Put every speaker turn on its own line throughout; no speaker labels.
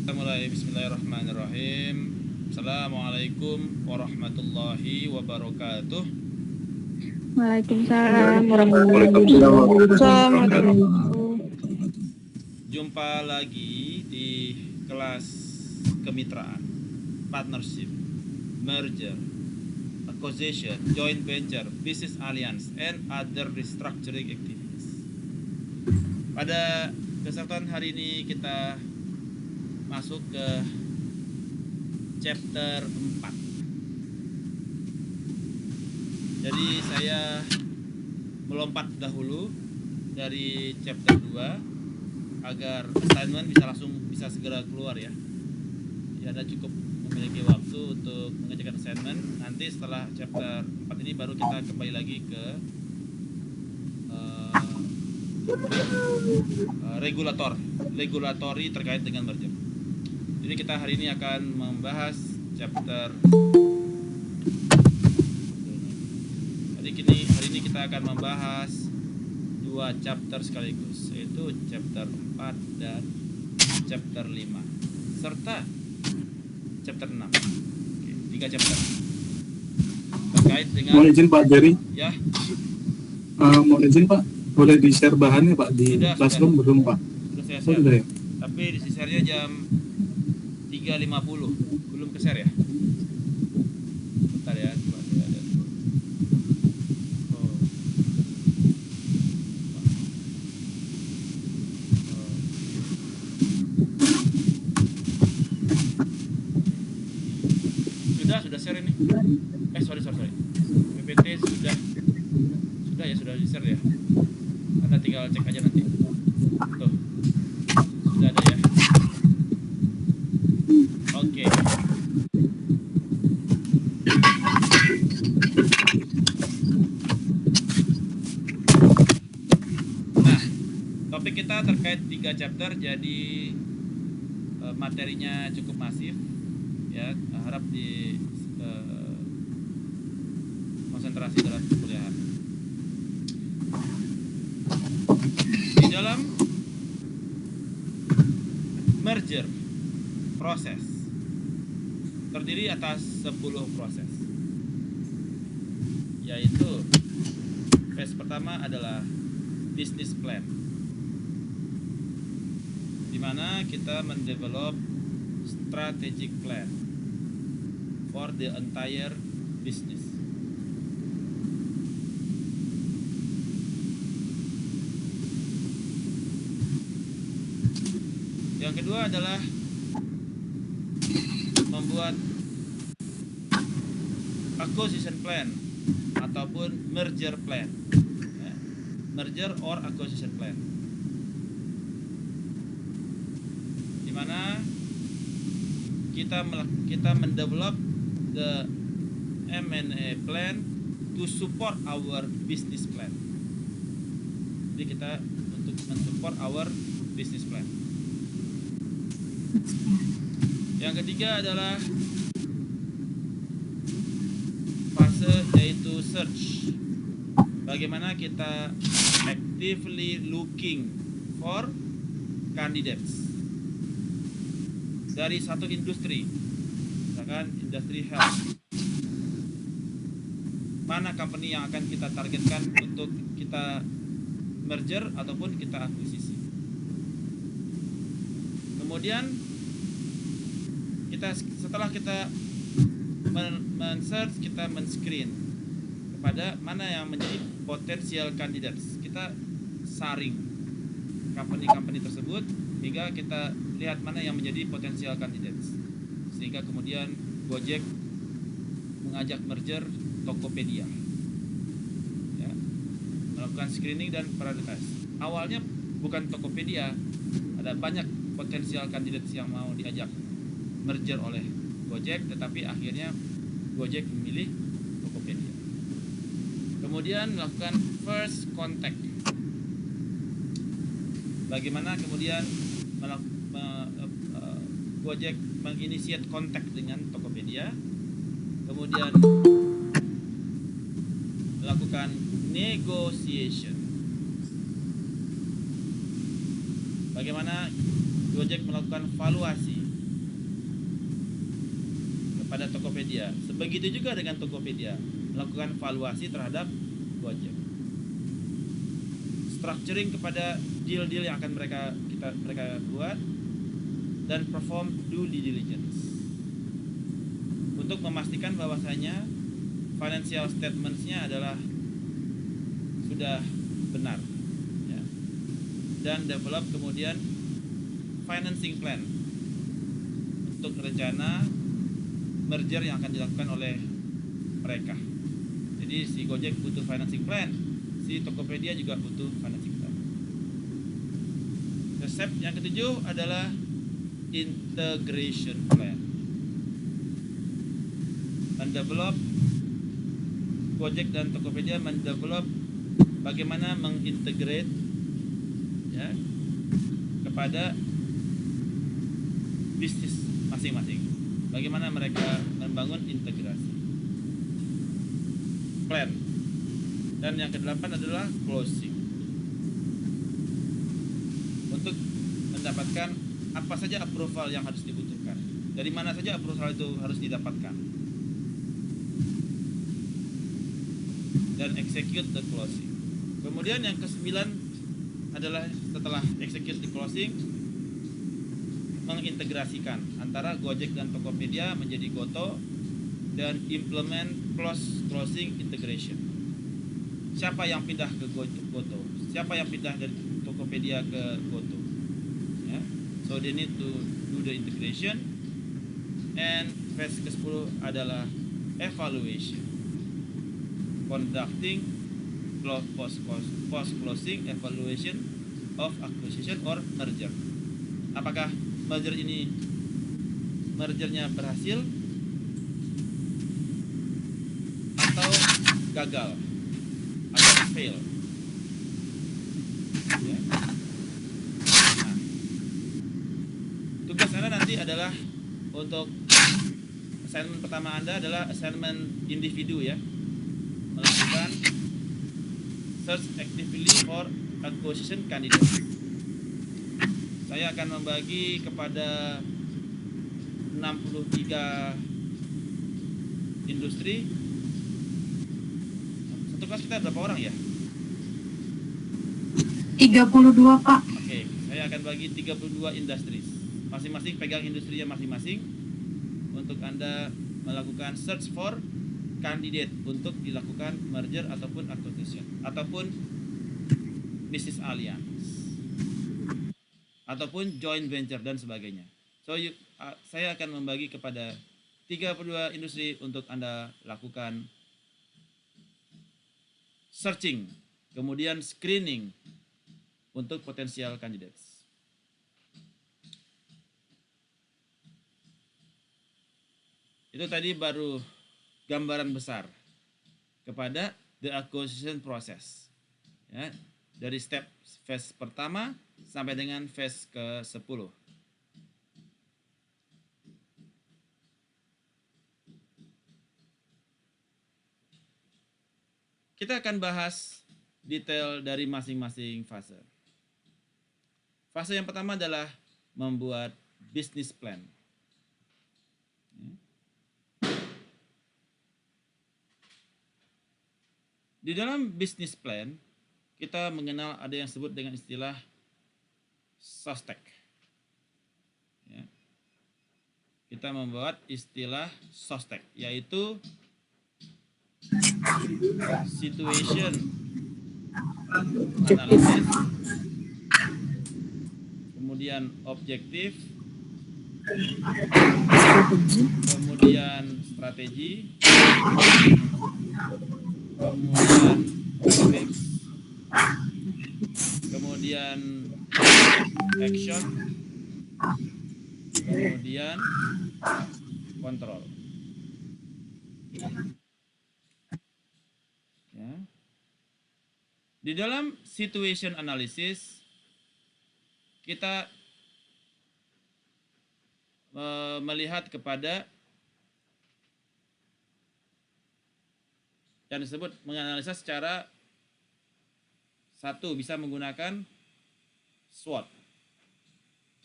Kita mulai. Bismillahirrahmanirrahim. Assalamualaikum warahmatullahi wabarakatuh.
Waalaikumsalam warahmatullahi
Waalaikumsalam
wabarakatuh.
Jumpa lagi di kelas kemitraan, partnership, merger, acquisition, joint venture, business alliance, and other restructuring activities. Pada kesempatan hari ini kita masuk ke chapter 4. Jadi saya melompat dahulu dari chapter 2 agar assignment bisa segera keluar ya. Ya, Anda cukup memiliki waktu untuk mengerjakan assignment. Nanti setelah chapter 4 ini baru kita kembali lagi ke regulatory terkait dengan merger. Jadi kita hari ini akan membahas chapter hari ini kita akan membahas dua chapter sekaligus, yaitu chapter 4 dan chapter 5 serta chapter 6. Oke, 3 chapter terkait dengan.
Mohon izin Pak Jerry.
Ya.
Mohon izin Pak, boleh di-share bahannya Pak di Classroom belum Pak?
Sudah saya share.
Sudah ya?
Tapi di share-nya jam 3.50, belum ke share ya? Bentar ya, coba saya lihat. Sudah share ini. Sorry. PPT sudah di share ya. Anda tinggal cek aja nanti. Tuh. Sudah ada ya. Oke. Nah, topik kita terkait 3 chapter, jadi materinya cukup masif ya. Harap di konsentrasi dalam kuliahan. Di dalam merger proses terdiri atas 10 proses, yaitu phase pertama adalah business plan, di mana kita mendevelop strategic plan for the entire business. Yang kedua adalah membuat acquisition plan ataupun merger plan, ya. Merger or acquisition plan, di mana kita mendevelop the M&A plan to support our business plan. Jadi kita untuk mensupport our business plan. Yang ketiga adalah fase yaitu search. Bagaimana kita actively looking for candidates dari satu industri, misalkan industri health. Mana company yang akan kita targetkan untuk kita merger ataupun kita akuisisi. Kemudian setelah kita men-search, kita men-screen kepada mana yang menjadi potensial candidates. Kita saring company-company tersebut hingga kita lihat mana yang menjadi potensial candidates, sehingga kemudian Gojek mengajak merger Tokopedia ya, melakukan screening dan prioritas. Awalnya bukan Tokopedia, ada banyak potensial candidates yang mau diajak merger oleh Gojek, tetapi akhirnya Gojek memilih Tokopedia. Kemudian melakukan first contact. Bagaimana kemudian Gojek menginisiat kontak dengan Tokopedia, kemudian melakukan negotiation. Bagaimana Gojek melakukan valuasi pada Tokopedia. Begitu juga dengan Tokopedia, melakukan valuasi terhadap Gojek. Structuring kepada deal-deal yang akan mereka buat, dan perform due diligence untuk memastikan bahwasanya financial statements-nya adalah sudah benar, ya. Dan develop kemudian financing plan untuk rencana merger yang akan dilakukan oleh mereka. Jadi si Gojek butuh financing plan, si Tokopedia juga butuh financing plan. Konsep yang ketujuh adalah integration plan. Mendevelop Gojek dan Tokopedia mendevelop bagaimana mengintegrate, ya, kepada bisnis masing-masing. Bagaimana mereka membangun integrasi plan. Dan yang kedelapan adalah closing. Untuk mendapatkan apa saja approval yang harus dibutuhkan, dari mana saja approval itu harus didapatkan, dan execute the closing. Kemudian yang kesembilan adalah setelah execute the closing, mengintegrasikan antara Gojek dan Tokopedia menjadi Goto dan implement closing integration. Siapa yang pindah ke Goto? Siapa yang pindah dari Tokopedia ke Goto? Ya. So they need to do the integration. And phase ke-10 adalah evaluation. Conducting post-closing evaluation of acquisition or merger. Apakah mergernya berhasil atau gagal atau fail, ya. Nah, tugas Anda nanti adalah untuk assignment pertama Anda adalah assignment individu, ya, melakukan search actively for acquisition candidate. Saya akan membagi kepada 63 industri. Satu kelas kita berapa orang, ya?
32, Pak.
Oke, saya akan bagi 32 industri. Masing-masing pegang industrinya masing-masing untuk Anda melakukan search for candidate untuk dilakukan merger ataupun acquisition ataupun business alliance ataupun joint venture dan sebagainya. So saya akan membagi kepada 32 industri untuk Anda lakukan searching, kemudian screening untuk potensial candidates. Itu tadi baru gambaran besar kepada the acquisition process, ya, dari step phase pertama sampai dengan phase ke-10. Kita akan bahas detail dari masing-masing fase. Fase yang pertama adalah membuat business plan. Di dalam business plan, kita mengenal ada yang disebut dengan istilah SOSTEK. Ya. Kita membuat istilah SOSTEK, yaitu situation analysis, kemudian objektif, kemudian strategi, kemudian tactics, kemudian action, kemudian kontrol. Ya. Di dalam situation analysis kita melihat kepada yang disebut menganalisa secara satu, bisa menggunakan SWOT.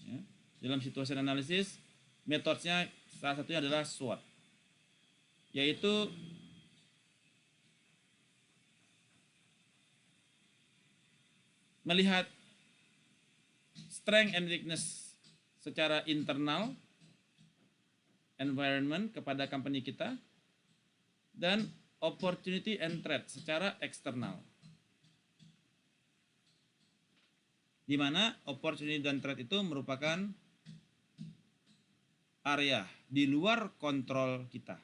Ya. Dalam situation analysis, metodenya salah satunya adalah SWOT. yaitu melihat strength and weakness secara internal environment kepada company kita, dan opportunity and threat secara eksternal. Di mana opportunity dan threat itu merupakan area di luar kontrol kita.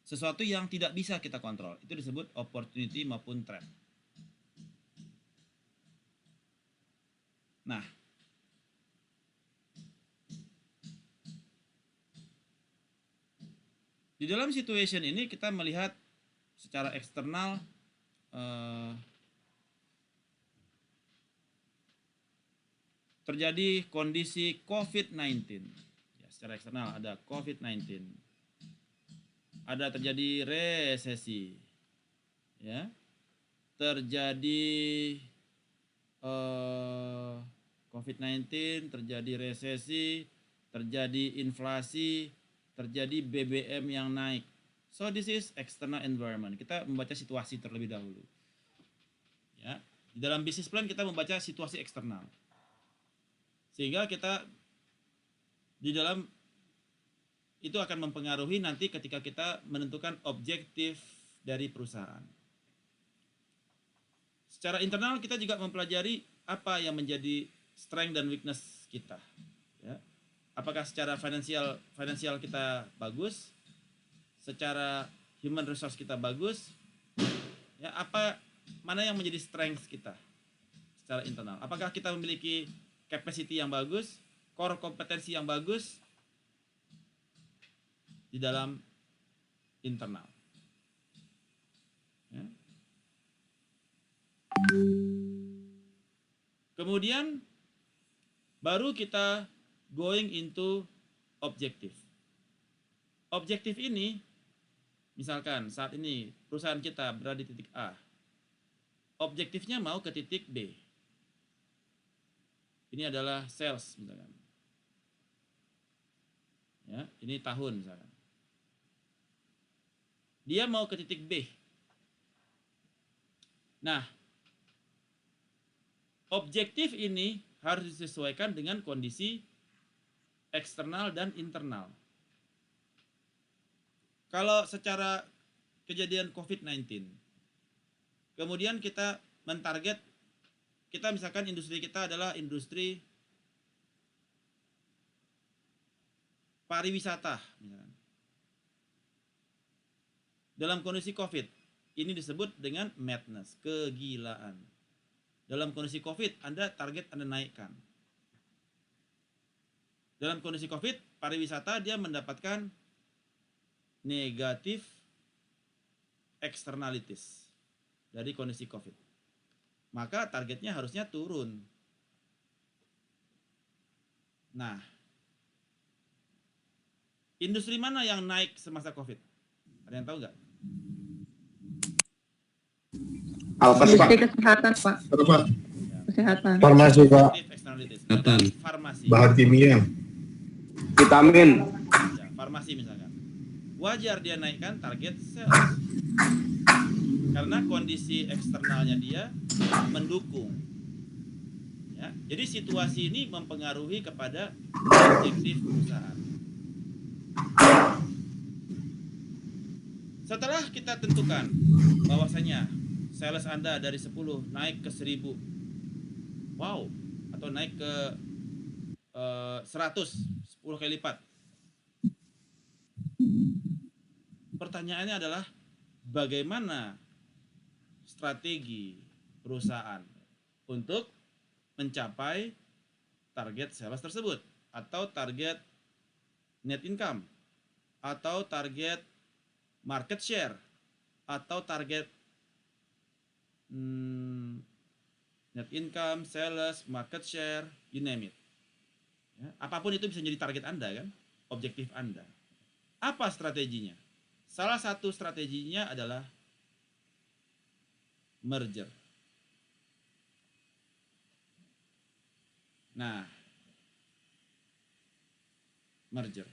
Sesuatu yang tidak bisa kita kontrol, itu disebut opportunity maupun threat. Nah, di dalam situation ini kita melihat secara eksternal terjadi kondisi COVID-19. Ya, secara eksternal ada COVID-19. Ada terjadi resesi. Ya. Terjadi COVID-19, terjadi resesi, terjadi inflasi, terjadi BBM yang naik. So this is external environment. Kita membaca situasi terlebih dahulu. Ya, di dalam business plan kita membaca situasi eksternal. Sehingga kita di dalam itu akan mempengaruhi nanti ketika kita menentukan objektif dari perusahaan. Secara internal kita juga mempelajari apa yang menjadi strength dan weakness kita. Ya. Apakah secara finansial kita bagus, secara human resource kita bagus, ya, mana yang menjadi strength kita secara internal. Apakah kita memiliki capacity yang bagus, core kompetensi yang bagus di dalam internal. Ya. Kemudian baru kita going into objektif. Objektif ini, misalkan saat ini perusahaan kita berada di titik A. Objektifnya mau ke titik B. Ini adalah sales misalkan. Ya, ini tahun misalkan. Dia mau ke titik B. Nah, objektif ini harus disesuaikan dengan kondisi eksternal dan internal. Kalau secara kejadian COVID-19, kemudian kita mentarget, kita misalkan industri kita adalah industri pariwisata, misalkan. Dalam kondisi COVID, ini disebut dengan madness, kegilaan. Dalam kondisi COVID, target Anda naikkan. Dalam kondisi COVID, pariwisata dia mendapatkan negatif externalities dari kondisi COVID. Maka targetnya harusnya turun. Nah, industri mana yang naik semasa COVID? Ada yang tahu nggak?
Apa sih, Pak?
Kesehatan, Pak.
Apa, Pak?
Kesehatan.
Farmasi, Pak.
Kesehatan. Farmasi.
Bahan kimia.
Vitamin.
Ya, farmasi misalkan. Wajar dia naikkan target sales. Karena kondisi eksternalnya dia mendukung. Ya, jadi situasi ini mempengaruhi kepada objektif perusahaan. Setelah kita tentukan bahwasanya sales Anda dari 10 naik ke 1000. Wow, atau naik ke 100, 10 kali lipat. Pertanyaannya adalah bagaimana strategi perusahaan untuk mencapai target sales tersebut, atau target net income, atau target market share, atau target net income, sales, market share, you name it. Ya, apapun itu bisa jadi target Anda kan, objektif Anda. Apa strateginya? Salah satu strateginya adalah merger. Nah, merger.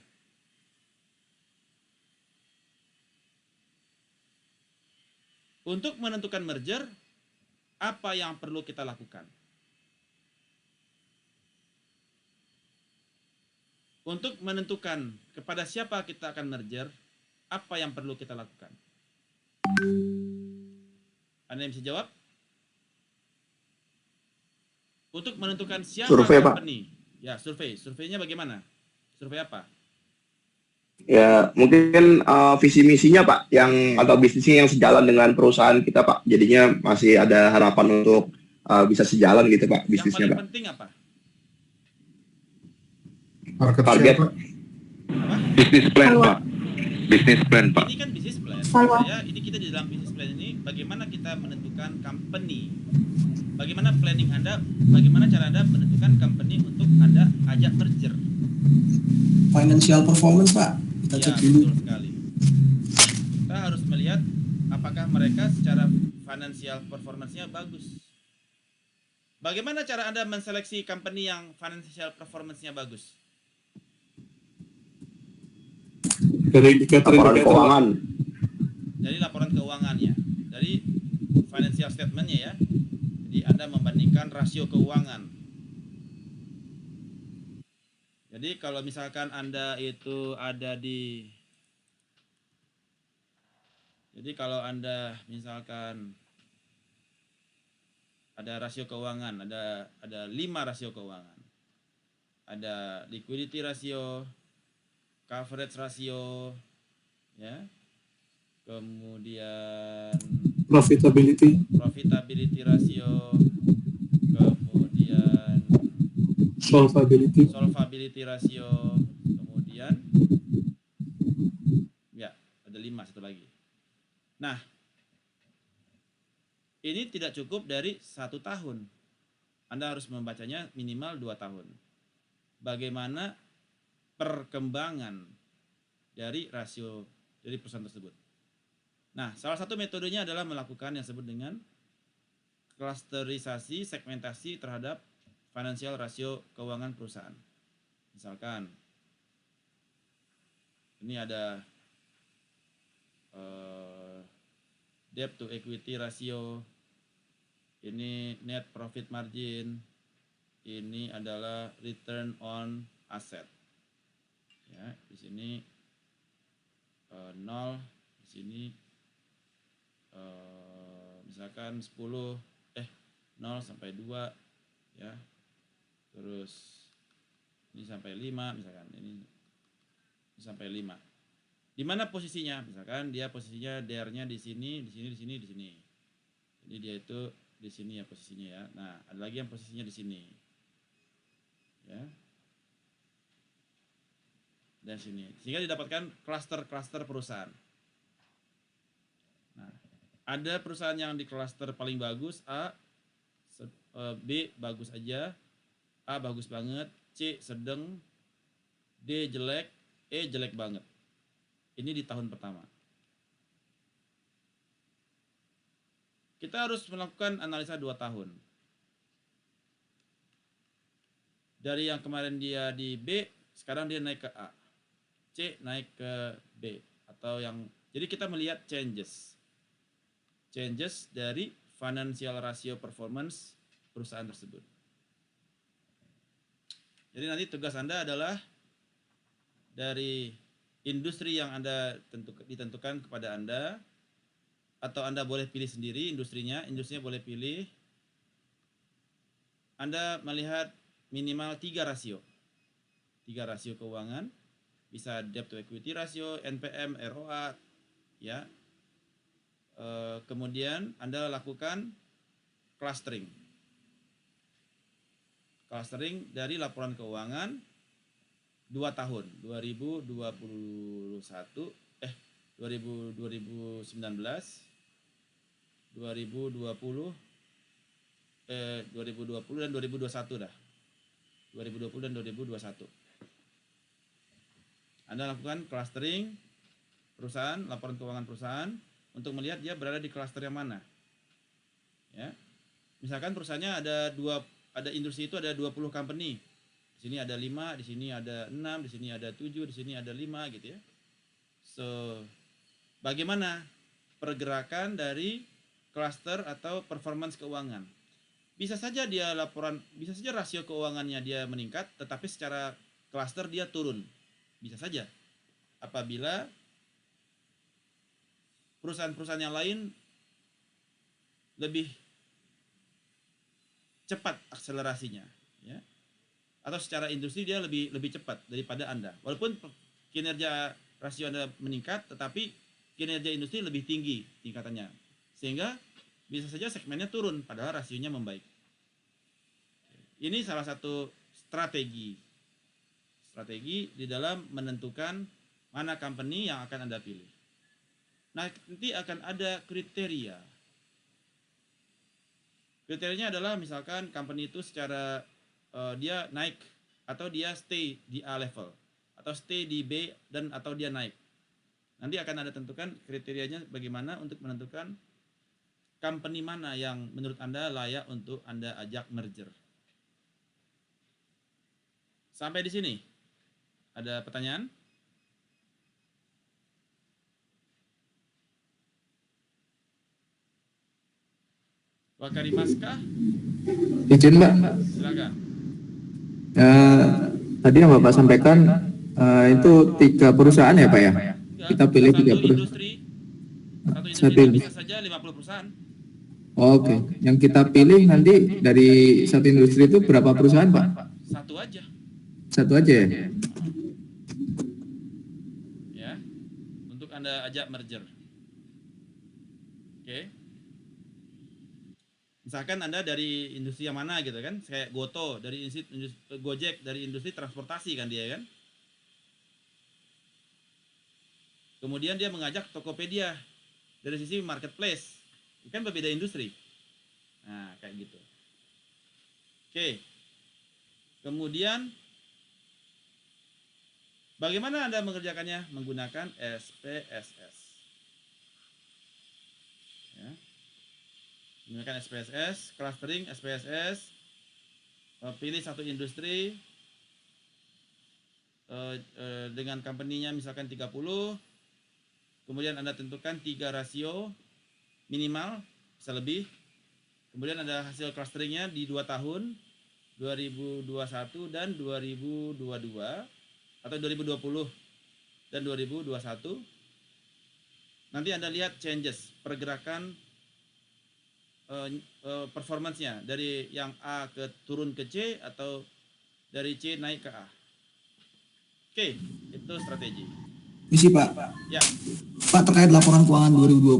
Untuk menentukan merger, apa yang perlu kita lakukan? Untuk menentukan kepada siapa kita akan merger, apa yang perlu kita lakukan? Anda yang bisa jawab? Untuk menentukan siapa
Survei, Pak.
company. Ya, survei. Surveinya bagaimana? Survei apa?
Ya, mungkin visi misinya Pak, yang atau bisnisnya yang sejalan dengan perusahaan kita Pak. Jadinya masih ada harapan untuk bisa sejalan gitu Pak,
Yang
bisnisnya
paling
Pak.
penting apa?
Market
Target.
share, Pak.
Apa?
Bisnis plan Pak. Bisnis plan Pak.
Ini kan bisnis plan. Ini kita di dalam bisnis plan ini bagaimana kita menentukan company. Bagaimana planning Anda, bagaimana cara Anda menentukan company untuk Anda ajak merger.
Financial performance, Pak. Kita
Ya,
cek dulu.
betul sekali. Kita harus melihat apakah mereka secara financial performance-nya bagus. Bagaimana cara Anda menseleksi company yang financial performance-nya bagus?
Dari indikator
Laporan keuangan.
Dari laporan keuangannya, dari financial statement-nya ya. Jadi Anda membandingkan rasio keuangan. Jadi kalau misalkan Anda itu ada di, jadi kalau Anda misalkan ada rasio keuangan, ada 5 rasio keuangan. Ada liquidity ratio, coverage ratio, ya. Kemudian
profitability,
profitability ratio, kemudian
solvability
ratio, kemudian ya ada 5 satu lagi. Nah, ini tidak cukup dari 1 tahun. Anda harus membacanya minimal 2 tahun. Bagaimana perkembangan dari rasio dari perusahaan tersebut. Nah, salah satu metodenya adalah melakukan yang disebut dengan klasterisasi segmentasi terhadap financial rasio keuangan perusahaan. Misalkan ini ada debt to equity ratio, ini net profit margin, ini adalah return on asset. Ya, di sini 0, di sini misalkan 0 sampai 2 ya. Terus ini sampai 5 misalkan, ini sampai 5. Di mana posisinya? Misalkan dia posisinya DR-nya di sini, di sini, di sini, di sini. Jadi dia itu di sini ya posisinya ya. Nah, ada lagi yang posisinya di sini. Ya. Dan sini. Sehingga didapatkan klaster-klaster perusahaan. Nah, ada perusahaan yang di klaster paling bagus A, B bagus aja, A bagus banget, C sedang, D jelek, E jelek banget. Ini di tahun pertama. Kita harus melakukan analisa 2 tahun. Dari yang kemarin dia di B, sekarang dia naik ke A. C naik ke B. Atau yang, jadi kita melihat changes dari financial ratio performance perusahaan tersebut. Jadi nanti tugas Anda adalah dari industri yang Anda ditentukan kepada Anda, atau Anda boleh pilih sendiri industrinya boleh pilih. Anda melihat minimal 3 rasio. 3 rasio keuangan, bisa debt to equity ratio, NPM, ROA, ya. Kemudian Anda lakukan clustering dari laporan keuangan 2 tahun 2019 2020 dan 2021 dah. 2020 dan 2021. Anda lakukan clustering perusahaan, laporan keuangan perusahaan untuk melihat dia berada di klaster yang mana. Ya. Misalkan perusahaannya ada industri itu ada 20 company. Di sini ada 5, di sini ada 6, di sini ada 7, di sini ada 5 gitu ya. So, bagaimana pergerakan dari cluster atau performance keuangan. Bisa saja bisa saja rasio keuangannya dia meningkat, tetapi secara cluster dia turun. Bisa saja. Apabila perusahaan-perusahaan yang lain lebih cepat akselerasinya, ya. Atau secara industri dia lebih cepat daripada Anda. Walaupun kinerja rasio Anda meningkat, tetapi kinerja industri lebih tinggi tingkatannya. Sehingga bisa saja segmennya turun padahal rasionya membaik. Ini salah satu strategi di dalam menentukan mana company yang akan Anda pilih. Nah, nanti akan ada kriteria. Kriterianya adalah misalkan company itu secara dia naik atau dia stay di A level atau stay di B dan atau dia naik. Nanti akan Anda tentukan kriterianya bagaimana untuk menentukan company mana yang menurut Anda layak untuk Anda ajak merger. Sampai di sini. Ada pertanyaan? Wakarimaskah?
Izin Mbak,
Silakan.
tadi yang Bapak sampaikan itu 3 perusahaan ya Pak ya? Kita pilih 3 perusahaan.
Satu industri bisa saja 50 perusahaan.
Oke. Yang kita pilih nanti dari satu industri itu berapa perusahaan Pak?
Satu aja.
Satu aja ya?
Ya. Untuk Anda ajak merger. Oke. Misalkan Anda dari industri yang mana gitu kan? Kayak Goto dari industri Gojek dari industri transportasi kan dia kan? Kemudian dia mengajak Tokopedia dari sisi marketplace. Kan berbeda industri. Nah, kayak gitu. Oke. Kemudian bagaimana Anda mengerjakannya? Menggunakan SPSS. Ya. Menggunakan SPSS, clustering SPSS, pilih satu industri dengan company-nya misalkan 30, kemudian Anda tentukan 3 rasio minimal, bisa lebih, kemudian ada hasil clusteringnya di 2 tahun, 2021 dan 2022, atau 2020 dan 2021. Nanti Anda lihat changes, pergerakan performance-nya dari yang A turun ke C atau dari C naik ke A. Oke, itu strategi.
Misi Pak.
Ya.
Pak, terkait laporan keuangan 2020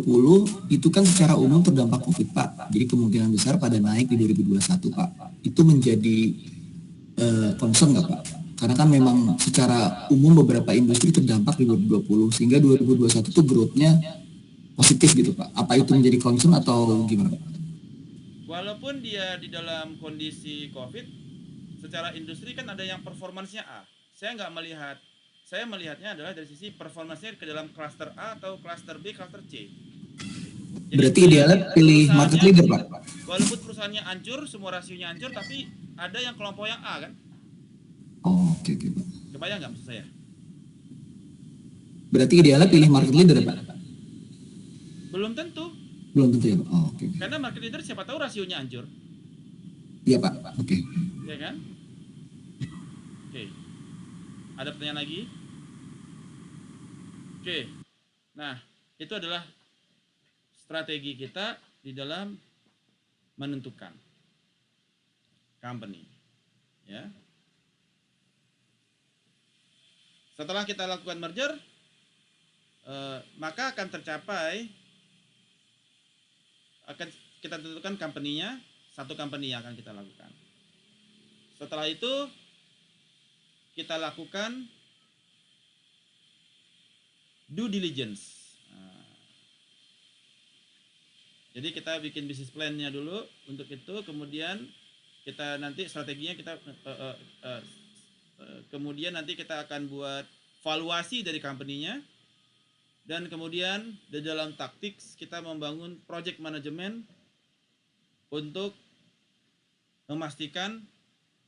itu kan secara umum terdampak COVID Pak. Jadi kemungkinan besar pada naik di 2021 Pak. Itu menjadi concern nggak Pak? Karena kan memang secara umum beberapa industri terdampak di 2020 sehingga 2021 itu growth-nya positif gitu Pak. Apa itu menjadi concern atau gimana Pak?
Walaupun dia di dalam kondisi COVID, secara industri kan ada yang performance-nya A. Saya melihatnya adalah dari sisi performance-nya ke dalam cluster A atau cluster B, cluster C. Jadi
berarti idealnya pilih market leader Pak?
Walaupun perusahaannya hancur, semua rasionya hancur, tapi ada yang kelompok yang A kan?
Oh, oke Pak.
Kebayang nggak maksud saya?
Berarti idealnya pilih market leader Pak?
Belum tentu.
Belum tentu ya Pak? Oh, oke.
Karena market leader siapa tahu rasionya hancur.
Iya Pak, oke.
Ya kan? Oke. Ada pertanyaan lagi? Oke. Nah, itu adalah strategi kita di dalam menentukan company. Ya. Setelah kita lakukan merger, maka akan kita tentukan company-nya, satu company yang akan kita lakukan. Setelah itu kita lakukan due diligence. Jadi kita bikin bisnis plan-nya dulu untuk itu, kemudian kita nanti strateginya kemudian nanti kita akan buat valuasi dari company-nya, dan kemudian di dalam taktik kita membangun project management untuk memastikan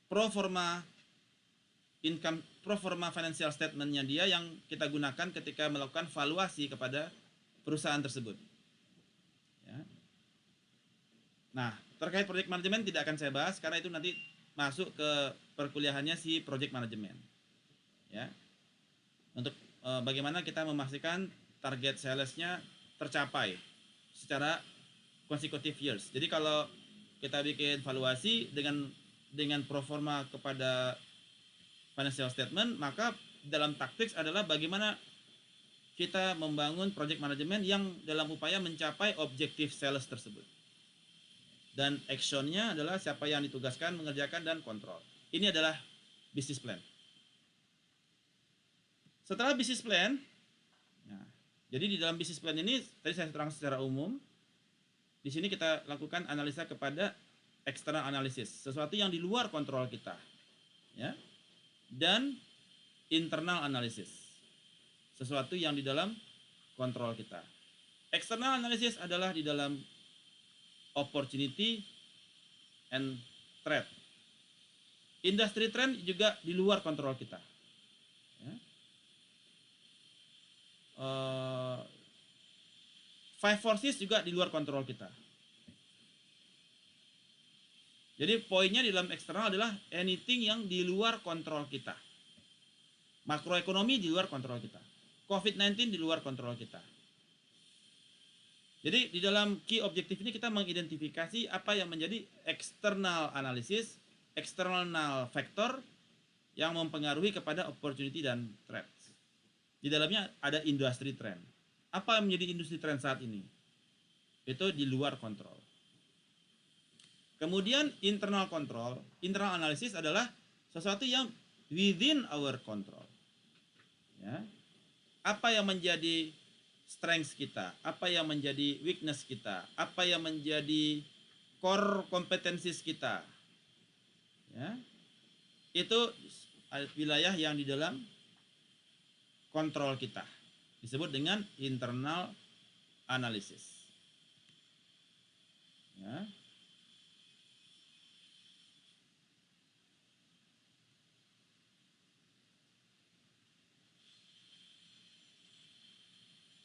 pro forma financial statement-nya dia yang kita gunakan ketika melakukan valuasi kepada perusahaan tersebut. Ya. Nah, terkait project management tidak akan saya bahas karena itu nanti masuk ke perkuliahannya si project management. Ya. Untuk bagaimana kita memastikan target salesnya tercapai secara consecutive years. Jadi kalau kita bikin valuasi dengan pro forma kepada financial statement, maka dalam tactics adalah bagaimana kita membangun project management yang dalam upaya mencapai objektif sales tersebut. Dan actionnya adalah siapa yang ditugaskan mengerjakan dan kontrol. Ini adalah business plan. Setelah business plan, nah, jadi di dalam business plan ini tadi saya terang secara umum. Di sini kita lakukan analisa kepada external analysis, sesuatu yang di luar kontrol kita, ya, dan internal analysis, sesuatu yang di dalam kontrol kita. External analysis adalah di dalam opportunity and threat. Industry trend juga di luar kontrol kita. Ya. Five forces juga di luar kontrol kita. Jadi poinnya di dalam eksternal adalah anything yang di luar kontrol kita. Makroekonomi di luar kontrol kita. COVID-19 di luar kontrol kita. Jadi di dalam key objektif ini kita mengidentifikasi apa yang menjadi external analysis, external factor yang mempengaruhi kepada opportunity dan threats. Di dalamnya ada industry trend. Apa yang menjadi industri trend saat ini? Itu di luar kontrol. Kemudian internal control, internal analysis adalah sesuatu yang within our control. Ya. Apa yang menjadi strength kita, apa yang menjadi weakness kita, apa yang menjadi core competencies kita. Ya. Itu wilayah yang di dalam kontrol kita. Disebut dengan internal analysis. Ya.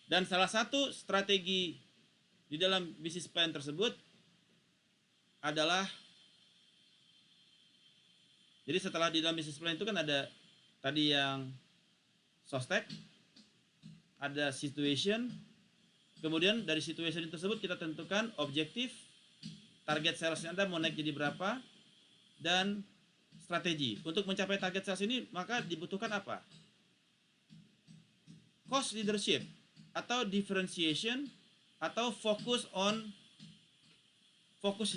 Dan salah satu strategi di dalam business plan tersebut adalah, jadi setelah di dalam business plan itu kan ada tadi yang sostek, ada situation, kemudian dari situation tersebut kita tentukan objektif, target salesnya Anda mau naik jadi berapa, dan strategi. Untuk mencapai target sales ini maka dibutuhkan apa? Cost leadership, atau differentiation, atau focus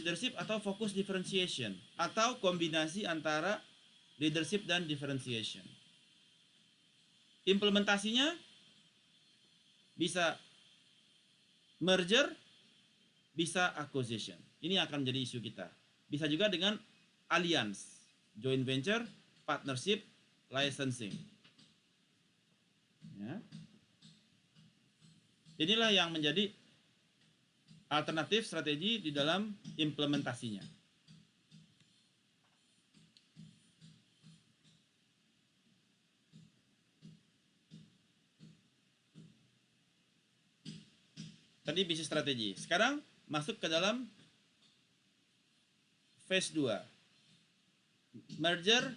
leadership, atau focus differentiation, atau kombinasi antara leadership dan differentiation. Implementasinya bisa merger, bisa acquisition. Ini akan menjadi isu kita. Bisa juga dengan alliance, joint venture, partnership, licensing. Ya. Inilah yang menjadi alternatif strategi di dalam implementasinya. Tadi bisnis strategi. Sekarang masuk ke dalam phase 2. Merger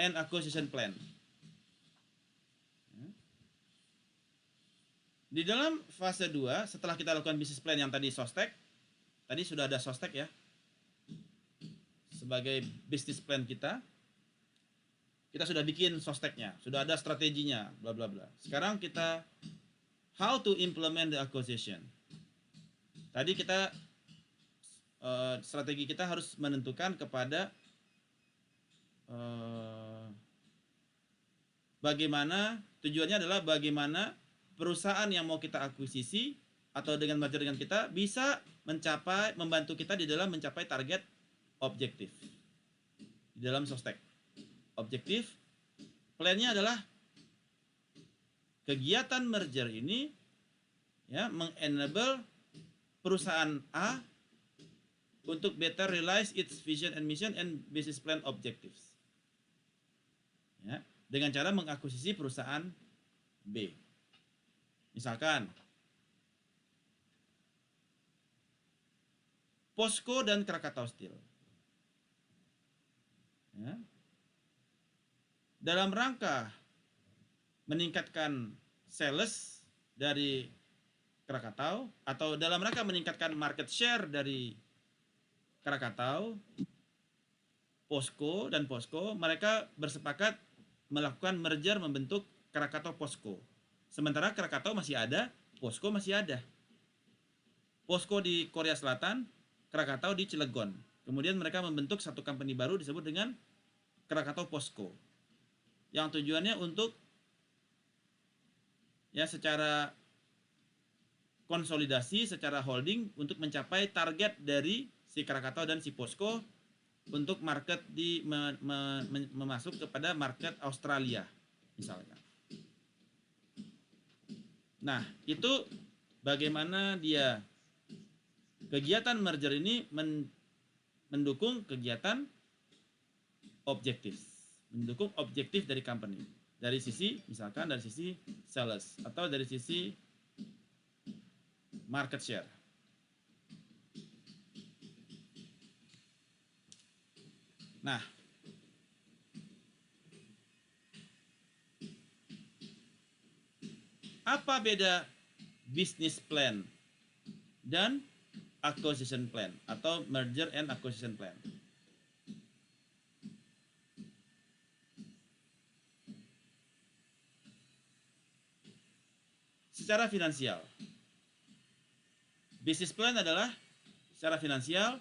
and acquisition plan. Di dalam fase 2, setelah kita lakukan bisnis plan yang tadi sostek, tadi sudah ada sostek ya, sebagai bisnis plan kita sudah bikin sosteknya, sudah ada strateginya, bla bla bla. Sekarang kita how to implement the acquisition. Tadi kita strategi kita harus menentukan kepada bagaimana, tujuannya adalah bagaimana perusahaan yang mau kita akuisisi atau dengan merger dengan kita bisa membantu kita di dalam mencapai target objektif di dalam sostek. Objektif plannya adalah kegiatan merger ini ya mengenable perusahaan A untuk better realize its vision and mission and business plan objectives. Ya, dengan cara mengakuisisi perusahaan B. Misalkan POSCO dan Krakatau Steel. Ya. Dalam rangka meningkatkan sales dari Krakatau atau dalam rangka meningkatkan market share dari Krakatau, POSCO dan POSCO mereka bersepakat melakukan merger membentuk Krakatau POSCO. Sementara Krakatau masih ada, POSCO masih ada. POSCO di Korea Selatan, Krakatau di Cilegon. Kemudian mereka membentuk satu company baru disebut dengan Krakatau POSCO. Yang tujuannya untuk ya secara konsolidasi, secara holding untuk mencapai target dari si Krakatau dan si POSCO untuk market di memasuk kepada market Australia misalkan. Nah, itu bagaimana dia kegiatan merger ini mendukung kegiatan mendukung objektif dari company. Dari sisi misalkan dari sisi sales atau dari sisi market share. Nah, apa beda business plan dan acquisition plan atau merger and acquisition plan? Secara finansial, business plan adalah secara finansial,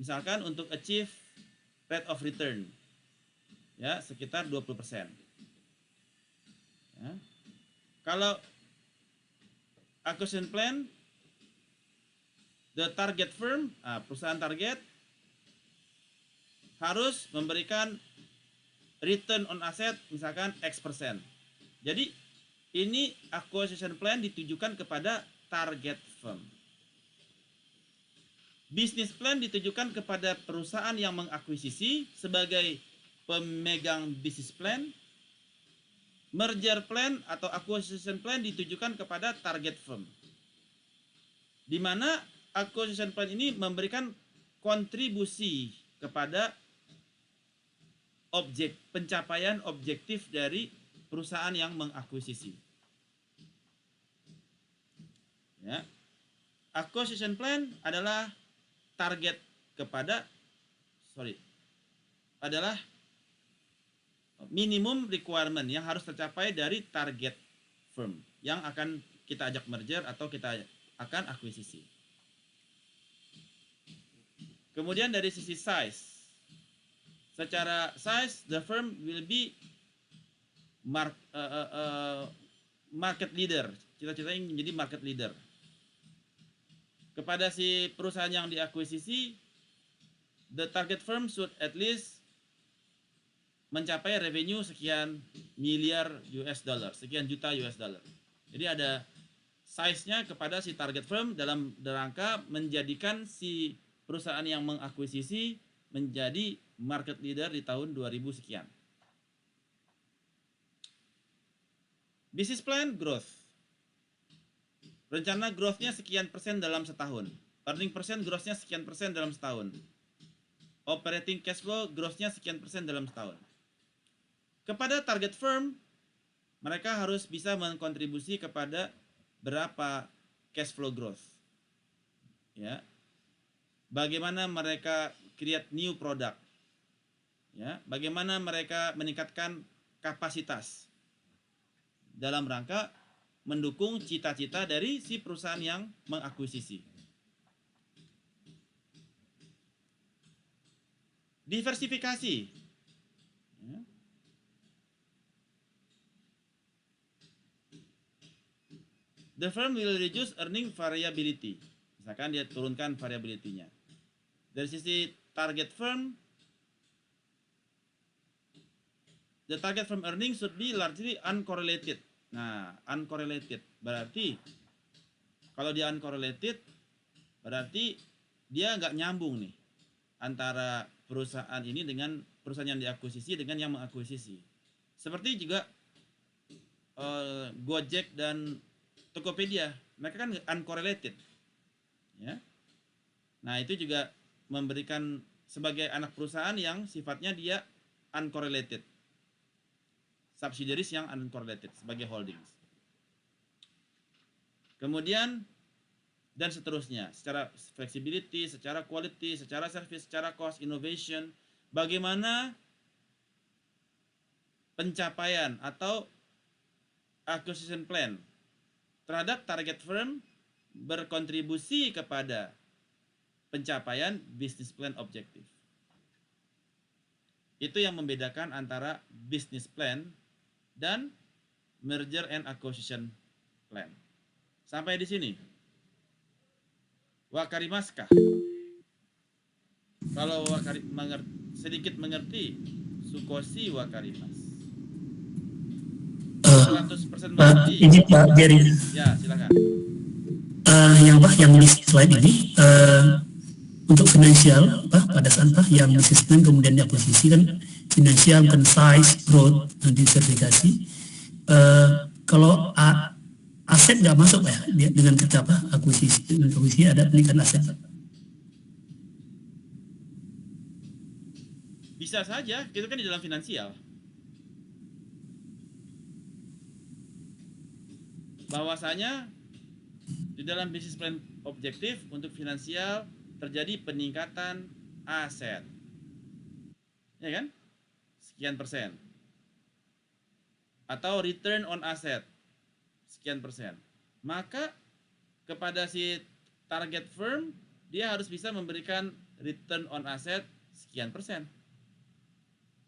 misalkan untuk achieve rate of return, ya sekitar 20%. Ya. Kalau acquisition plan, the target firm, perusahaan target harus memberikan return on asset misalkan X%. Jadi ini acquisition plan ditujukan kepada target firm. Business plan ditujukan kepada perusahaan yang mengakuisisi sebagai pemegang business plan. Merger plan atau acquisition plan ditujukan kepada target firm. Di mana acquisition plan ini memberikan kontribusi kepada pencapaian objektif dari perusahaan yang mengakuisisi. Ya. Acquisition plan adalah target adalah minimum requirement yang harus tercapai dari target firm yang akan kita ajak merger atau kita akan akuisisi. Kemudian dari sisi size, secara size the firm will be market leader. Cita-citanya menjadi market leader. Kepada si perusahaan yang diakuisisi, the target firm should at least mencapai revenue sekian miliar US dollar, sekian juta US dollar. Jadi ada size-nya kepada si target firm dalam rangka menjadikan si perusahaan yang mengakuisisi menjadi market leader di tahun 2000 sekian. Business plan growth. Rencana growth-nya sekian persen dalam setahun. Earning percent growth-nya sekian persen dalam setahun. Operating cash flow growth-nya sekian persen dalam setahun. Kepada target firm, mereka harus bisa mengkontribusi kepada berapa cash flow growth. Ya. Bagaimana mereka create new product. Ya, bagaimana mereka meningkatkan kapasitas dalam rangka mendukung cita-cita dari si perusahaan yang mengakuisisi. Diversifikasi. Ya. The firm will reduce earning variability. Misalkan dia turunkan variability-nya. Dari sisi target firm, the target firm earning should be largely uncorrelated. Nah, uncorrelated berarti kalau dia uncorrelated berarti dia nggak nyambung nih antara perusahaan ini dengan perusahaan yang diakuisisi dengan yang mengakuisisi. Seperti juga Gojek dan Tokopedia, mereka kan uncorrelated, ya. Nah, itu juga memberikan sebagai anak perusahaan yang sifatnya dia uncorrelated. Subsidiaries yang uncorrelated sebagai holdings. Kemudian dan seterusnya, secara flexibility, secara quality, secara service, secara cost, innovation, bagaimana pencapaian atau acquisition plan terhadap target firm berkontribusi kepada pencapaian business plan objektif. Itu yang membedakan antara business plan dan merger and acquisition plan. Sampai di sini. Wakarimaskah? Kalau sedikit mengerti, Sukoshi wakarimas. 100% mengerti.
Ini Pak Jerry.
Ya, silakan.
Yang di slide ini untuk finansial pada saat yang business plan kemudian diakuisisi kan finansial kan size, growth, dan diversifikasi. Kalau aset nggak masuk Pak ya dengan kita akuisisi ada peningkatan aset.
Bisa saja, itu kan di dalam finansial. Bahwasanya di dalam business plan objektif untuk finansial terjadi peningkatan aset. Ya kan? Sekian persen. Atau return on asset sekian persen. Maka kepada si target firm dia harus bisa memberikan return on asset sekian persen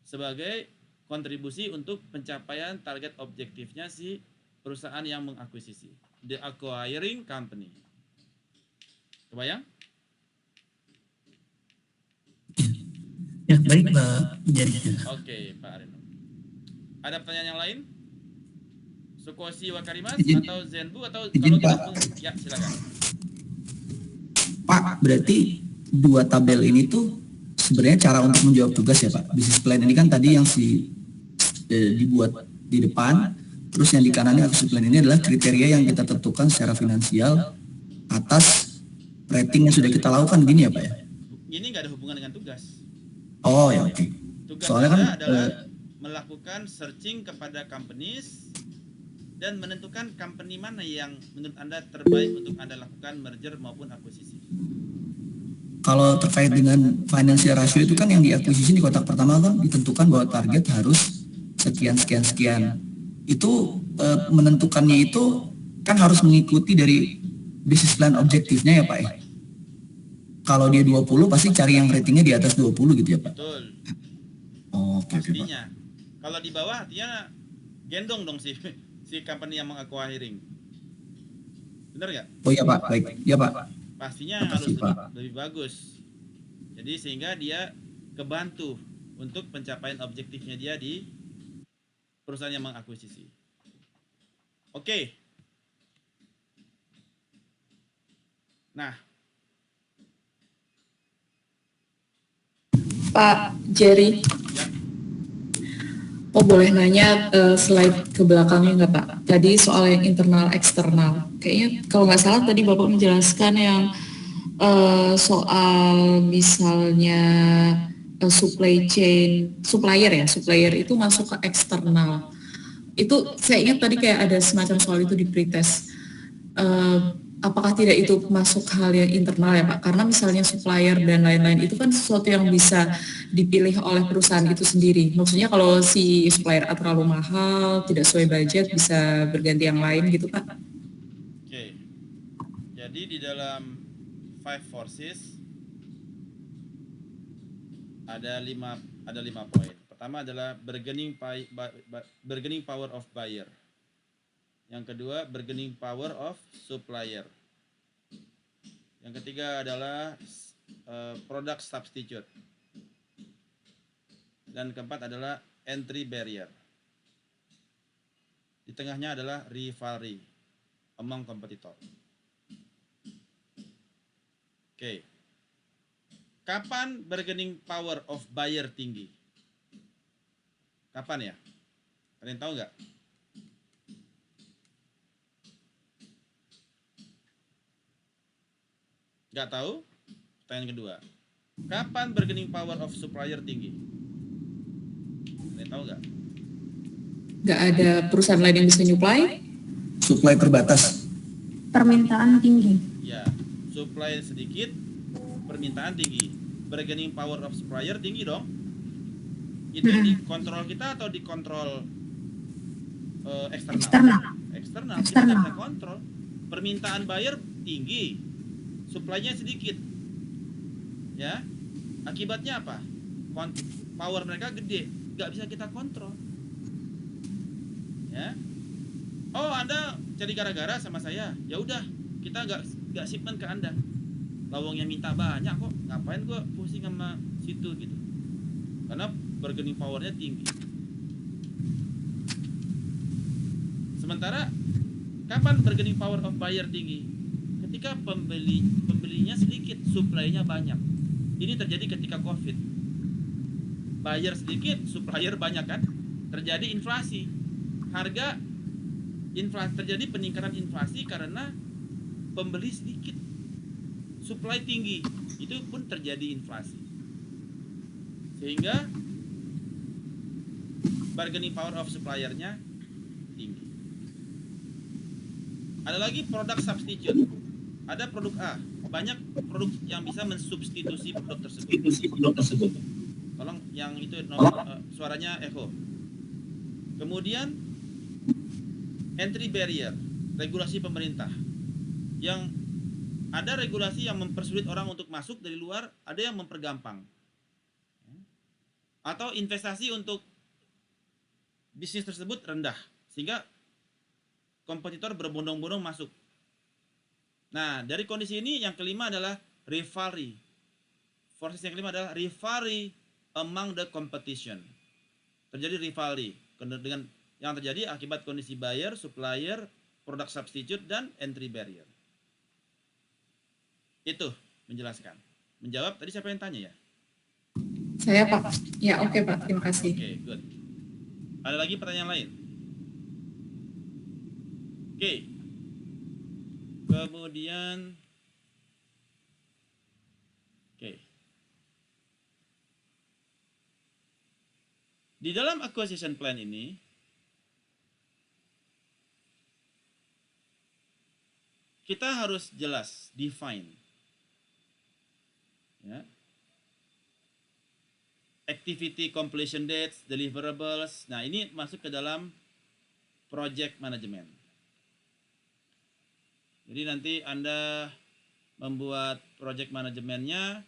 sebagai kontribusi untuk pencapaian target objektifnya si perusahaan yang mengakuisisi, the acquiring company. Kebayang?
Ya, baik Pak Jerry.
Oke, Pak Arino. Ada pertanyaan yang lain? Sukoshi wakarimas
Izin-
atau Zenbu atau
izin,
kalau
Pak.
ya silakan.
Pak, berarti dua tabel ini tuh sebenarnya cara untuk menjawab tugas ya Pak. Business plan ini kan tadi yang dibuat di depan, terus yang di kanannya business plan ini adalah kriteria yang kita tentukan secara finansial atas rating yang sudah kita lakukan gini ya Pak ya.
Ini nggak ada hubungan dengan tugas.
Oh ya oke.
Tugas
Soalnya
Anda
kan
adalah melakukan searching kepada companies dan menentukan company mana yang menurut Anda terbaik untuk Anda lakukan merger maupun akuisisi.
kalau terkait dengan financial ratio itu kan yang diakuisisi di kotak pertama kan ditentukan bahwa target harus sekian sekian sekian. Itu menentukannya itu kan harus mengikuti dari business plan objektifnya ya Pak ya. Kalau dia 20 pasti cari yang ratingnya di atas 20 gitu ya Pak.
Betul,
Oh, oke Pak.
pastinya. Kalau di bawah artinya gendong dong si company yang mengakuiring. Benar nggak?
Oh iya Pak, baik. Ya Pak.
Pastinya
Makasih,
harus
Pak.
lebih bagus. Jadi sehingga dia kebantu untuk pencapaian objektifnya dia di perusahaan yang mengakuisisi. Oke. Nah,
Pak Jerry,
ya,
oh boleh nanya slide ke belakangnya nggak Pak? Tadi soal yang internal eksternal. Kayaknya kalau nggak salah tadi Bapak menjelaskan yang soal misalnya supply chain, supplier itu masuk ke eksternal. Itu saya ingat tadi kayak ada semacam soal itu di pretest. Apakah tidak itu masuk hal yang internal ya Pak? Karena misalnya supplier dan lain-lain itu kan sesuatu yang bisa dipilih oleh perusahaan itu sendiri. Maksudnya kalau si supplier terlalu mahal, tidak sesuai budget, bisa berganti yang lain gitu Pak?
oke. Jadi di dalam five forces ada lima poin. Pertama adalah bargaining power of buyer. Yang kedua, bargaining power of supplier. Yang ketiga adalah product substitute. Dan keempat adalah entry barrier. Di tengahnya adalah rivalry among competitor. Oke. Kapan bargaining power of buyer tinggi? Kapan ya? Kalian tahu nggak? Nggak tahu? Pertanyaan kedua, kapan bargaining power of supplier tinggi? Kalian tahu nggak?
Nggak ada perusahaan lain yang bisa nyuplai.
Supply terbatas.
Permintaan tinggi.
Ya, supply sedikit, permintaan tinggi. Bargaining power of supplier tinggi dong. Itu di kontrol kita atau di kontrol eksternal?
Eksternal.
Kita nggak bisa kontrol. Permintaan buyer tinggi, supply-nya sedikit. Ya, akibatnya apa? Power mereka gede, nggak bisa kita kontrol. Ya, oh Anda cari gara-gara sama saya, ya udah kita nggak shipment ke Anda. Lawangnya minta banyak kok, ngapain gua pusing sama situ gitu? Karena bargaining powernya tinggi. Sementara kapan bargaining power of buyer tinggi? Ketika pembelinya sedikit, supply-nya banyak. Ini terjadi ketika COVID. Buyer sedikit, supplier banyak kan? Terjadi inflasi. Terjadi peningkatan inflasi karena pembeli sedikit, supply tinggi, itu pun terjadi inflasi, sehingga bargaining power of suppliernya tinggi. Ada lagi produk substitute. Ada produk A, banyak produk yang bisa mensubstitusi produk tersebut. Tolong yang itu suaranya echo. Kemudian entry barrier, regulasi pemerintah. Yang ada regulasi yang mempersulit orang untuk masuk dari luar, ada yang mempergampang. Atau investasi untuk bisnis tersebut rendah, sehingga kompetitor berbondong-bondong masuk. Nah, dari kondisi ini yang kelima adalah rivalry. Forces yang kelima adalah rivalry among the competition. Terjadi rivalry dengan yang terjadi akibat kondisi buyer, supplier, product substitute, dan entry barrier. Itu menjelaskan. Menjawab, tadi siapa yang tanya ya?
Saya Pak. Ya oke Pak, terima kasih.
Oke, good. Ada lagi pertanyaan lain? Oke. Kemudian, oke. Di dalam acquisition plan ini, kita harus jelas, define. Ya. Activity completion dates, deliverables. Nah, ini masuk ke dalam project management. Jadi nanti Anda membuat project manajemennya.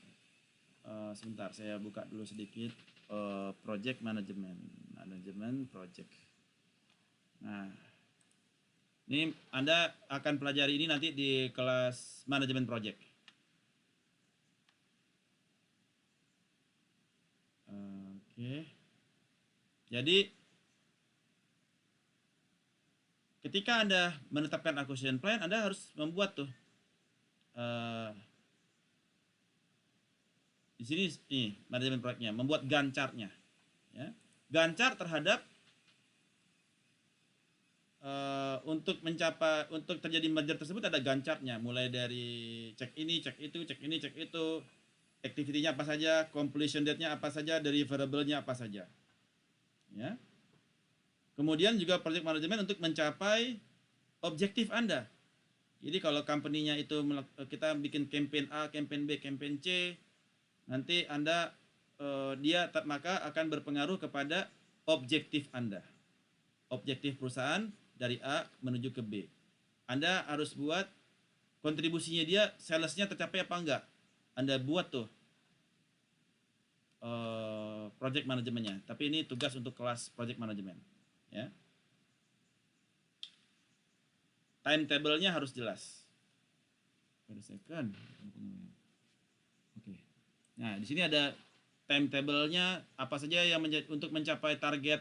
Sebentar, saya buka dulu sedikit. Project management, project. Nah, ini Anda akan pelajari ini nanti di kelas manajemen project. Oke. Jadi ketika Anda menetapkan acquisition plan, Anda harus membuat tuh di sini nih manajemen proyeknya, membuat Gantt chart-nya. Ya. Gantt chart terhadap untuk terjadi merger tersebut ada Gantt chart-nya, mulai dari cek ini, cek itu, cek ini, cek itu, activity-nya apa saja, completion date-nya apa saja, deliverable-nya apa saja. Ya. Kemudian juga project management untuk mencapai objektif Anda. Jadi kalau company-nya itu kita bikin campaign A, campaign B, campaign C, nanti Anda maka akan berpengaruh kepada objektif Anda. Objektif perusahaan dari A menuju ke B. Anda harus buat kontribusinya dia, sales-nya tercapai apa enggak. Anda buat tuh project manajemennya. Tapi ini tugas untuk kelas project management. Ya. Timetable-nya harus jelas. Oke. Nah, di sini ada timetable-nya, apa saja yang untuk mencapai target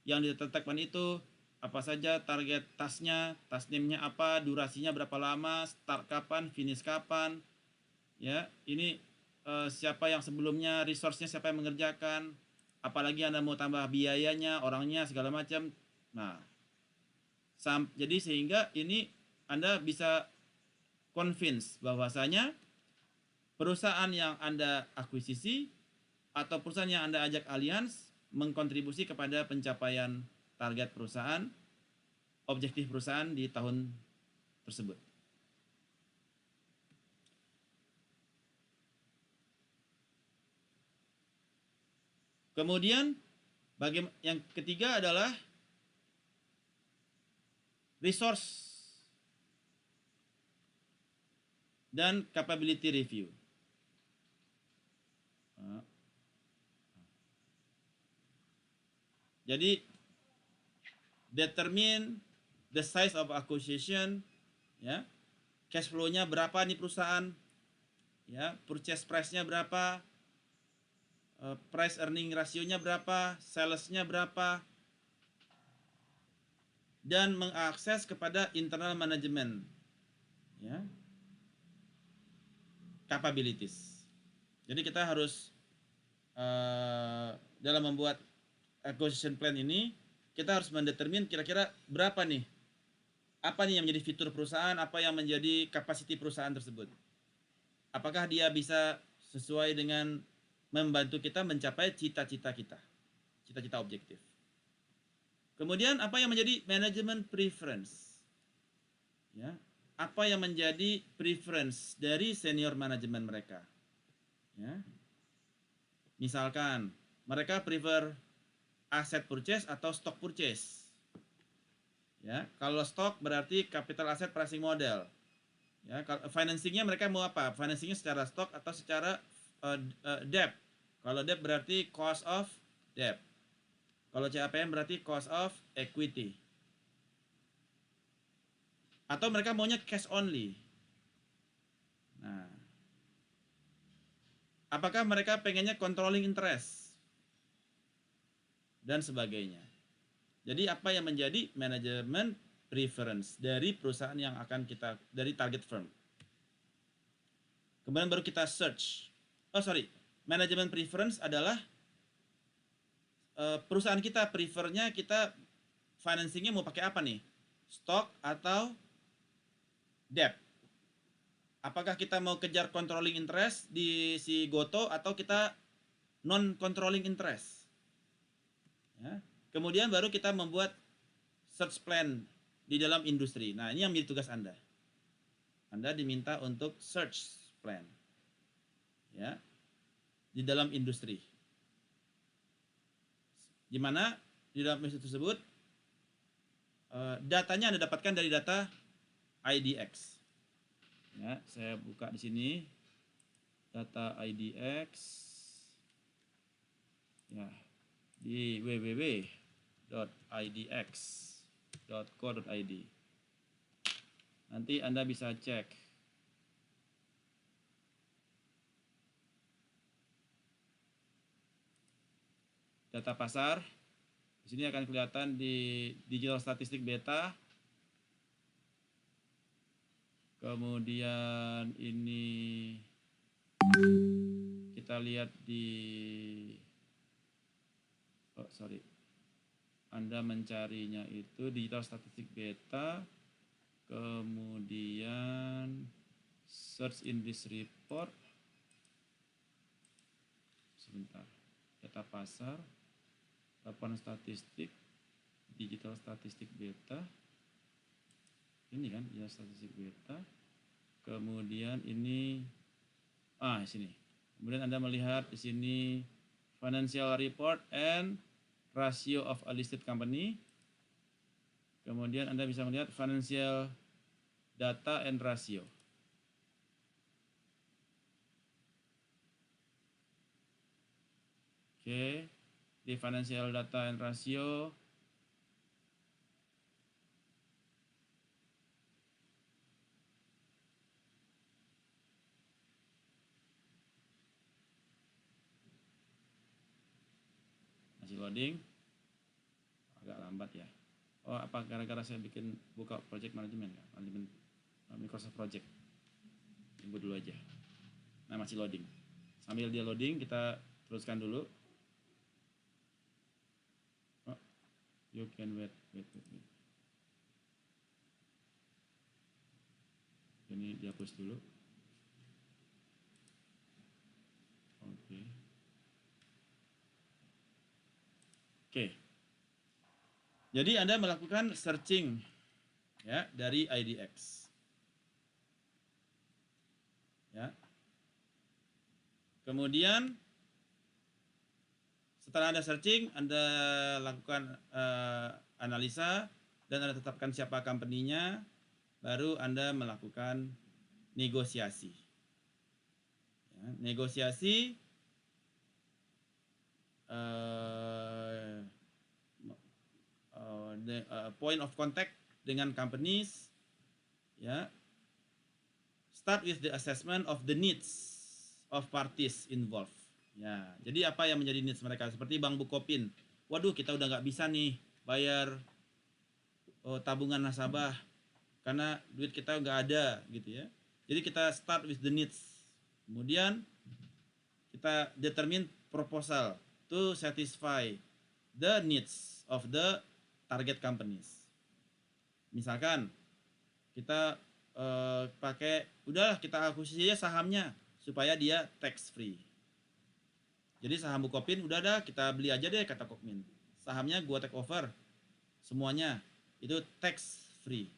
yang ditetapkan itu, apa saja target task-nya, task name-nya apa, durasinya berapa lama, start kapan, finish kapan. Ya, ini siapa yang sebelumnya, resource-nya siapa yang mengerjakan, apalagi Anda mau tambah biayanya, orangnya, segala macam. Nah, jadi sehingga ini Anda bisa convince bahwasanya perusahaan yang Anda akuisisi atau perusahaan yang Anda ajak alians mengkontribusi kepada pencapaian target perusahaan, objektif perusahaan di tahun tersebut. Kemudian yang ketiga adalah resource dan capability review. Jadi determine the size of acquisition, ya, cash flow-nya berapa nih perusahaan, ya, purchase price-nya berapa, price earning ratio-nya berapa, sales-nya berapa, dan mengakses kepada internal management, ya, capabilities. Jadi kita harus dalam membuat acquisition plan ini, kita harus mendetermin kira-kira berapa nih, apa nih yang menjadi fitur perusahaan, apa yang menjadi capacity perusahaan tersebut. Apakah dia bisa sesuai dengan membantu kita mencapai cita-cita kita, cita-cita objektif. Kemudian apa yang menjadi manajemen preference, ya, apa yang menjadi preference dari senior manajemen mereka, ya. Misalkan mereka prefer asset purchase atau stock purchase, ya. Kalau stock berarti capital asset pricing model, ya. Financingnya mereka mau apa? Financingnya secara stock atau secara debt. Kalau debt berarti cost of debt. Kalau CAPM berarti cost of equity. Atau mereka maunya cash only. Nah, apakah mereka pengennya controlling interest dan sebagainya. Jadi apa yang menjadi manajemen preference dari perusahaan yang akan kita, dari target firm. Kemudian baru kita search. Manajemen preference adalah perusahaan kita prefernya, kita financingnya mau pakai apa nih? Stock atau debt? Apakah kita mau kejar controlling interest di si Goto atau kita non controlling interest? Ya. Kemudian baru kita membuat search plan di dalam industri. Nah, ini yang menjadi tugas Anda. Anda diminta untuk search plan, ya, di dalam industri. Di mana di dalam industri tersebut datanya Anda dapatkan dari data IDX. Ya, saya buka di sini data IDX, ya, di www.idx.co.id. Nanti Anda bisa cek. Data pasar. Di sini akan kelihatan di digital statistik beta. Kemudian ini kita lihat di Anda mencarinya itu digital statistik beta, kemudian search in this report, sebentar, data pasar, laporan statistik, digital statistik beta, ini kan digital statistik beta, kemudian ini, di sini, kemudian Anda melihat di sini financial report and ratio of a listed company. Kemudian Anda bisa melihat financial data and ratio. Oke, di financial data and ratio masih loading, agak lambat ya. Oh, apa gara-gara saya buka project management ya, manajemen Microsoft Project. Tunggu dulu aja. Nah, masih loading. Sambil dia loading, kita teruskan dulu. Oh, you can wait. Ini dihapus dulu. Oke. Jadi Anda melakukan searching ya dari IDX. Ya. Kemudian setelah Anda searching, Anda lakukan analisa dan Anda tetapkan siapa company-nya, baru Anda melakukan negosiasi. Ya, negosiasi point of contact dengan companies, ya. Start with the assessment of the needs of parties involved. Ya, jadi apa yang menjadi needs mereka? Seperti Bank Bukopin. Waduh, kita udah nggak bisa nih bayar tabungan nasabah karena duit kita nggak ada, gitu ya. Jadi kita start with the needs. Kemudian kita determine proposal to satisfy the needs of the target companies. Misalkan kita udahlah kita akuisisi aja sahamnya supaya dia tax free. Jadi saham Bukopin udah dah kita beli aja deh kata Kokmin. Sahamnya gua take over semuanya itu tax free.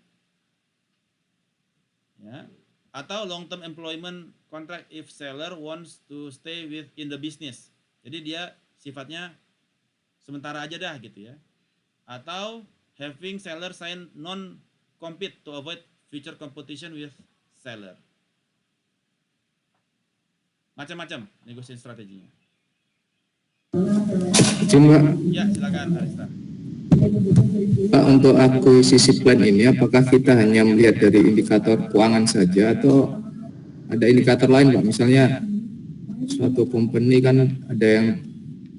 Ya. Atau long term employment contract if seller wants to stay within the business. Jadi dia sifatnya sementara aja dah gitu ya. Atau having seller sign non compete to avoid future competition with seller. Macam-macam negosiasi strateginya.
Izin Pak,
Ya, silakan Arista.
Pak, untuk akuisisi plan ini apakah kita hanya melihat dari indikator keuangan saja atau ada indikator lain Pak? Misalnya suatu company kan ada yang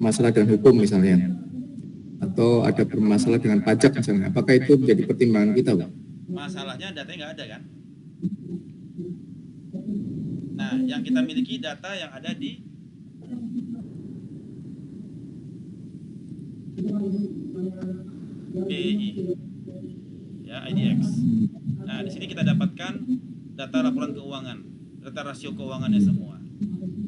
masalah dengan hukum misalnya, atau ada bermasalah dengan pajak misalnya. Apakah itu menjadi pertimbangan kita Pak?
Masalahnya datanya nggak ada kan? Nah, yang kita miliki data yang ada di BI, ya IDX. Nah, di sini kita dapatkan data laporan keuangan, data rasio keuangannya semua.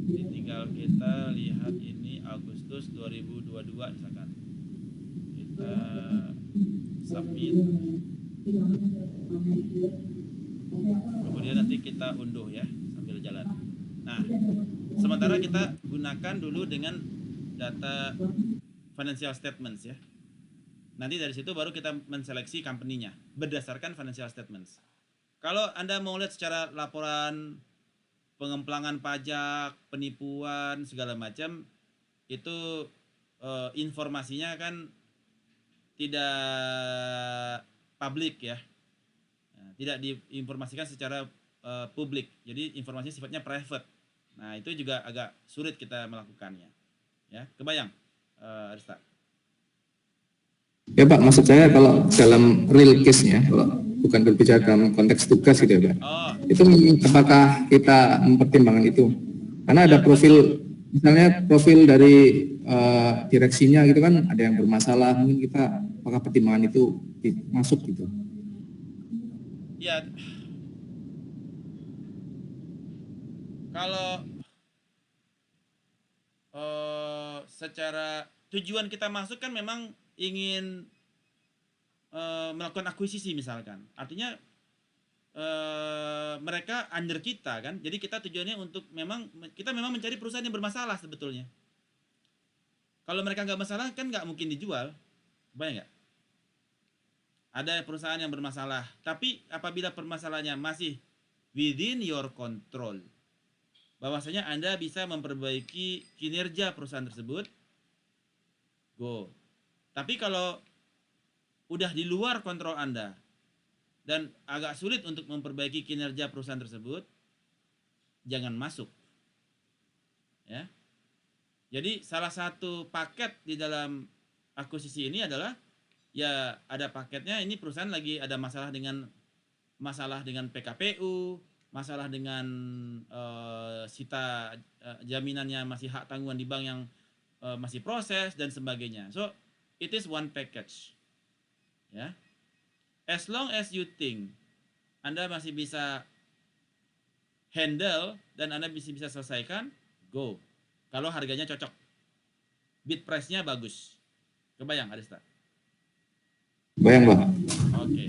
Jadi tinggal kita lihat ini Agustus 2022 misalkan. Kita submit. Kemudian nanti kita unduh ya sambil jalan. Nah, sementara kita gunakan dulu dengan data financial statements ya. Nanti dari situ baru kita menseleksi company-nya berdasarkan financial statements. Kalau Anda mau lihat secara laporan pengemplangan pajak, penipuan segala macam itu informasinya kan tidak publik ya. Tidak diinformasikan secara publik. Jadi informasinya sifatnya private. Nah, itu juga agak sulit kita melakukannya. Ya, kebayang Arista?
Ya Pak, maksud saya kalau dalam real case-nya, kalau bukan berbicara dalam konteks tugas gitu ya Pak, itu apakah kita mempertimbangkan itu? Karena ada profil, misalnya profil dari direksinya gitu kan, ada yang bermasalah, mungkin kita apakah pertimbangan itu masuk gitu?
Ya, kalau secara tujuan kita masuk kan memang ingin melakukan akuisisi misalkan, artinya mereka under kita kan, jadi kita tujuannya untuk kita memang mencari perusahaan yang bermasalah sebetulnya. Kalau mereka nggak masalah kan nggak mungkin dijual, bayang nggak? Ada perusahaan yang bermasalah, tapi apabila permasalahannya masih within your control, bahwasanya Anda bisa memperbaiki kinerja perusahaan tersebut, go. Tapi kalau udah di luar kontrol Anda dan agak sulit untuk memperbaiki kinerja perusahaan tersebut, jangan masuk. Ya. Jadi salah satu paket di dalam akuisisi ini adalah ya ada paketnya ini perusahaan lagi ada masalah dengan PKPU, masalah dengan sita jaminannya masih hak tanggungan di bank yang masih proses dan sebagainya. So it is one package. Ya. As long as you think Anda masih bisa handle dan Anda bisa selesaikan, go. Kalau harganya cocok. Bid price-nya bagus. Kebayang, Arista?
Bayang Pak.
Oke,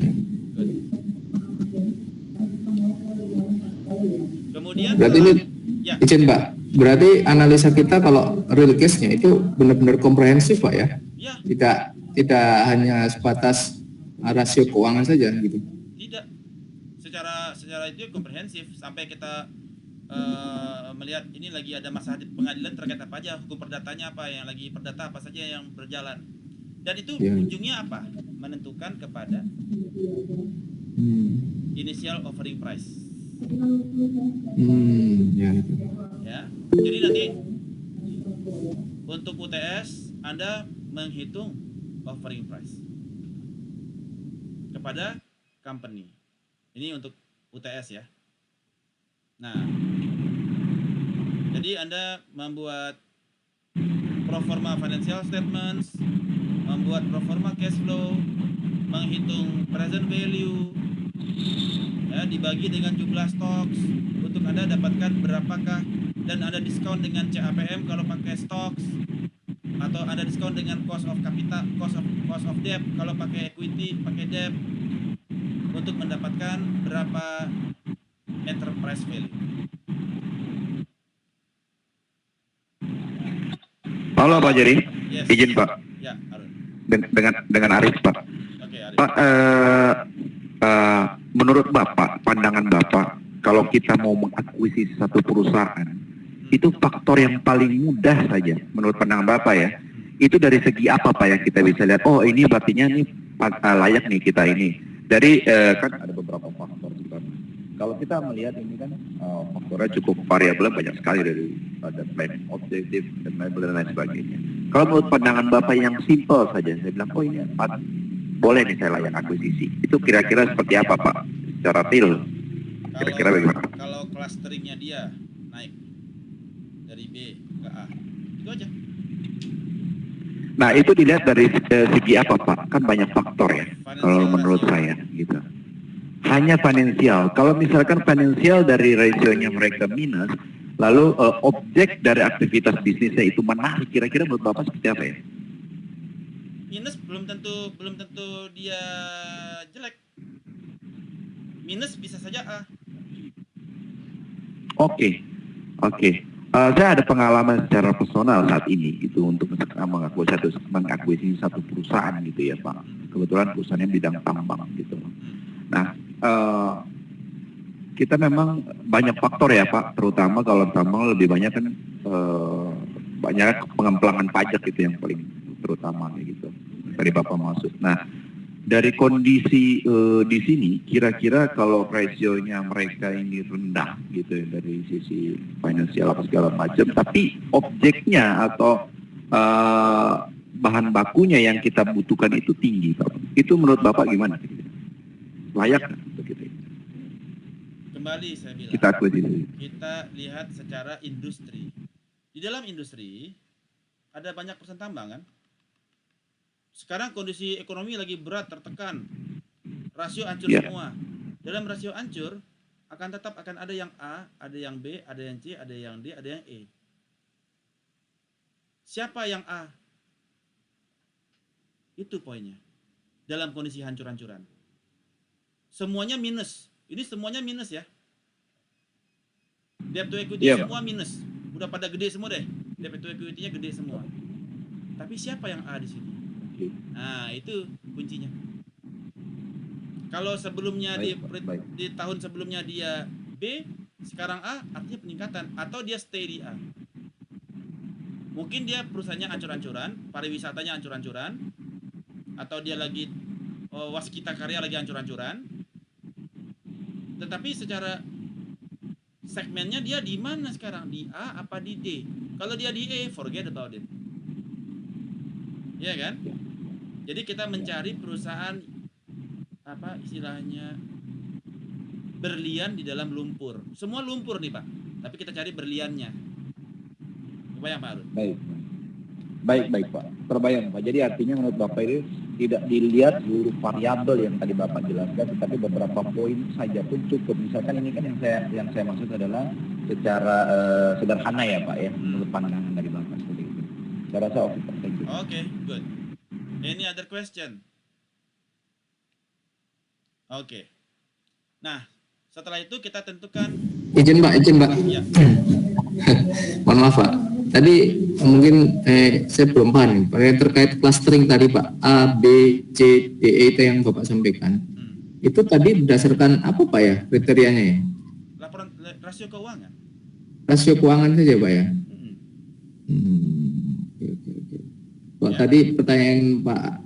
good. Kemudian
Berarti ini
ya,
izin Pak. Berarti analisa kita kalau real case-nya itu benar-benar komprehensif Pak ya?
ya,
Tidak hanya sebatas rasio keuangan saja gitu.
tidak. Secara itu komprehensif sampai kita melihat ini lagi ada masalah di pengadilan terkait apa aja, hukum perdatanya apa, yang lagi perdata apa saja yang berjalan. Dan itu
Ya.
ujungnya apa? Menentukan kepada initial offering price.
Ya itu.
Ya. Jadi nanti untuk UTS Anda menghitung offering price kepada company. Ini untuk UTS ya. Nah, jadi Anda membuat proforma financial statements, membuat proforma cash flow, menghitung present value, ya, dibagi dengan jumlah stocks untuk Anda dapatkan berapakah, dan Anda diskon dengan CAPM kalau pakai stocks, atau Anda diskon dengan cost of capital, cost of debt kalau pakai equity, pakai debt, untuk mendapatkan berapa enterprise value.
Halo Pak Jerry,
Yes.
izin Pak,
Ya, Arun.
dengan Arif Pak.
Oke, Arif.
Pak, menurut Bapak, pandangan Bapak, kalau kita mau mengakuisisi satu perusahaan, itu faktor yang paling mudah saja, menurut pandangan Bapak ya, itu dari segi apa Pak yang kita bisa lihat, oh ini berarti ini layak nih kita ini. Dari, kan ada beberapa faktor juga. Kalau kita melihat ini kan faktornya cukup variabel, banyak sekali dari ada plan objektif dan lain sebagainya. Kalau menurut pandangan Bapak yang simple saja, saya bilang, oh ini boleh nih saya layak akuisisi. Itu kira-kira seperti apa Pak? Secara real, kira-kira bagaimana?
Kalau clusteringnya dia naik dari B ke A, itu aja.
Nah itu dilihat dari segi apa Pak? Kan banyak faktor ya, kalau menurut saya gitu. Hanya finansial. Kalau misalkan finansial dari rasionya mereka minus, lalu objek dari aktivitas bisnisnya itu menarik, kira-kira menurut Bapak seperti apa ya?
Minus belum tentu dia jelek. Minus bisa saja A.
Oke. Saya ada pengalaman secara personal saat ini itu untuk mengakuisisi satu perusahaan gitu ya Pak. Kebetulan perusahaannya bidang tambang gitu. Nah, kita memang banyak faktor ya Pak, terutama kalau tambang lebih banyak kan banyak pengemplangan pajak itu yang paling terutama gitu. Dari Bapak maksud. Nah, dari kondisi di sini, kira-kira kalau rasionya mereka ini rendah gitu ya, dari sisi finansial apa segala macam, tapi objeknya atau bahan bakunya yang kita butuhkan itu tinggi, Pak. Itu menurut Bapak gimana? Layak begitu?
Kembali saya bilang, kita lihat secara industri. Di dalam industri ada banyak perusahaan tambang kan? Sekarang kondisi ekonomi lagi berat, tertekan, rasio hancur semua. Dalam rasio hancur tetap akan ada yang A, ada yang B, ada yang C, ada yang D, ada yang E. Siapa yang A? Itu poinnya. Dalam kondisi hancur-hancuran, semuanya minus. Ini semuanya minus ya. Debt to equity semua minus. Udah pada gede semua deh. Debt to equity-nya gede semua. Tapi siapa yang A di sini? Nah, itu kuncinya. Kalau sebelumnya di tahun sebelumnya dia B, sekarang A, artinya peningkatan, atau dia stay di A. Mungkin dia perusahaannya ancur-ancuran, pariwisatanya ancur-ancuran, atau dia lagi waskita karya lagi ancur-ancuran. Tetapi secara segmennya dia di mana sekarang? Di A apa di D? Kalau dia di E, forget about it. Iya kan? Jadi kita mencari perusahaan apa istilahnya berlian di dalam lumpur. Semua lumpur nih Pak, tapi kita cari berliannya. Kebayang Pak Arun?
Baik Pak. Terbayang Pak. Jadi artinya menurut Bapak ini tidak dilihat seluruh variabel yang tadi Bapak jelaskan, tetapi beberapa poin saja pun cukup. Misalkan ini kan yang saya maksud adalah secara sederhana ya Pak ya, menurut pandangan dari Bapak seperti itu. Saya rasa oke.
Oke, good. Any other question? Oke. Nah, setelah itu kita tentukan.
Izin Pak.
Ya.
Mohon maaf Pak. Tadi mungkin saya belum paham nih, terkait clustering tadi Pak, A, B, C, D, E itu yang Bapak sampaikan. Itu tadi berdasarkan apa Pak ya kriterianya ya?
Laporan rasio keuangan.
Rasio keuangan saja Pak ya? Oke. Pak, tadi pertanyaan Pak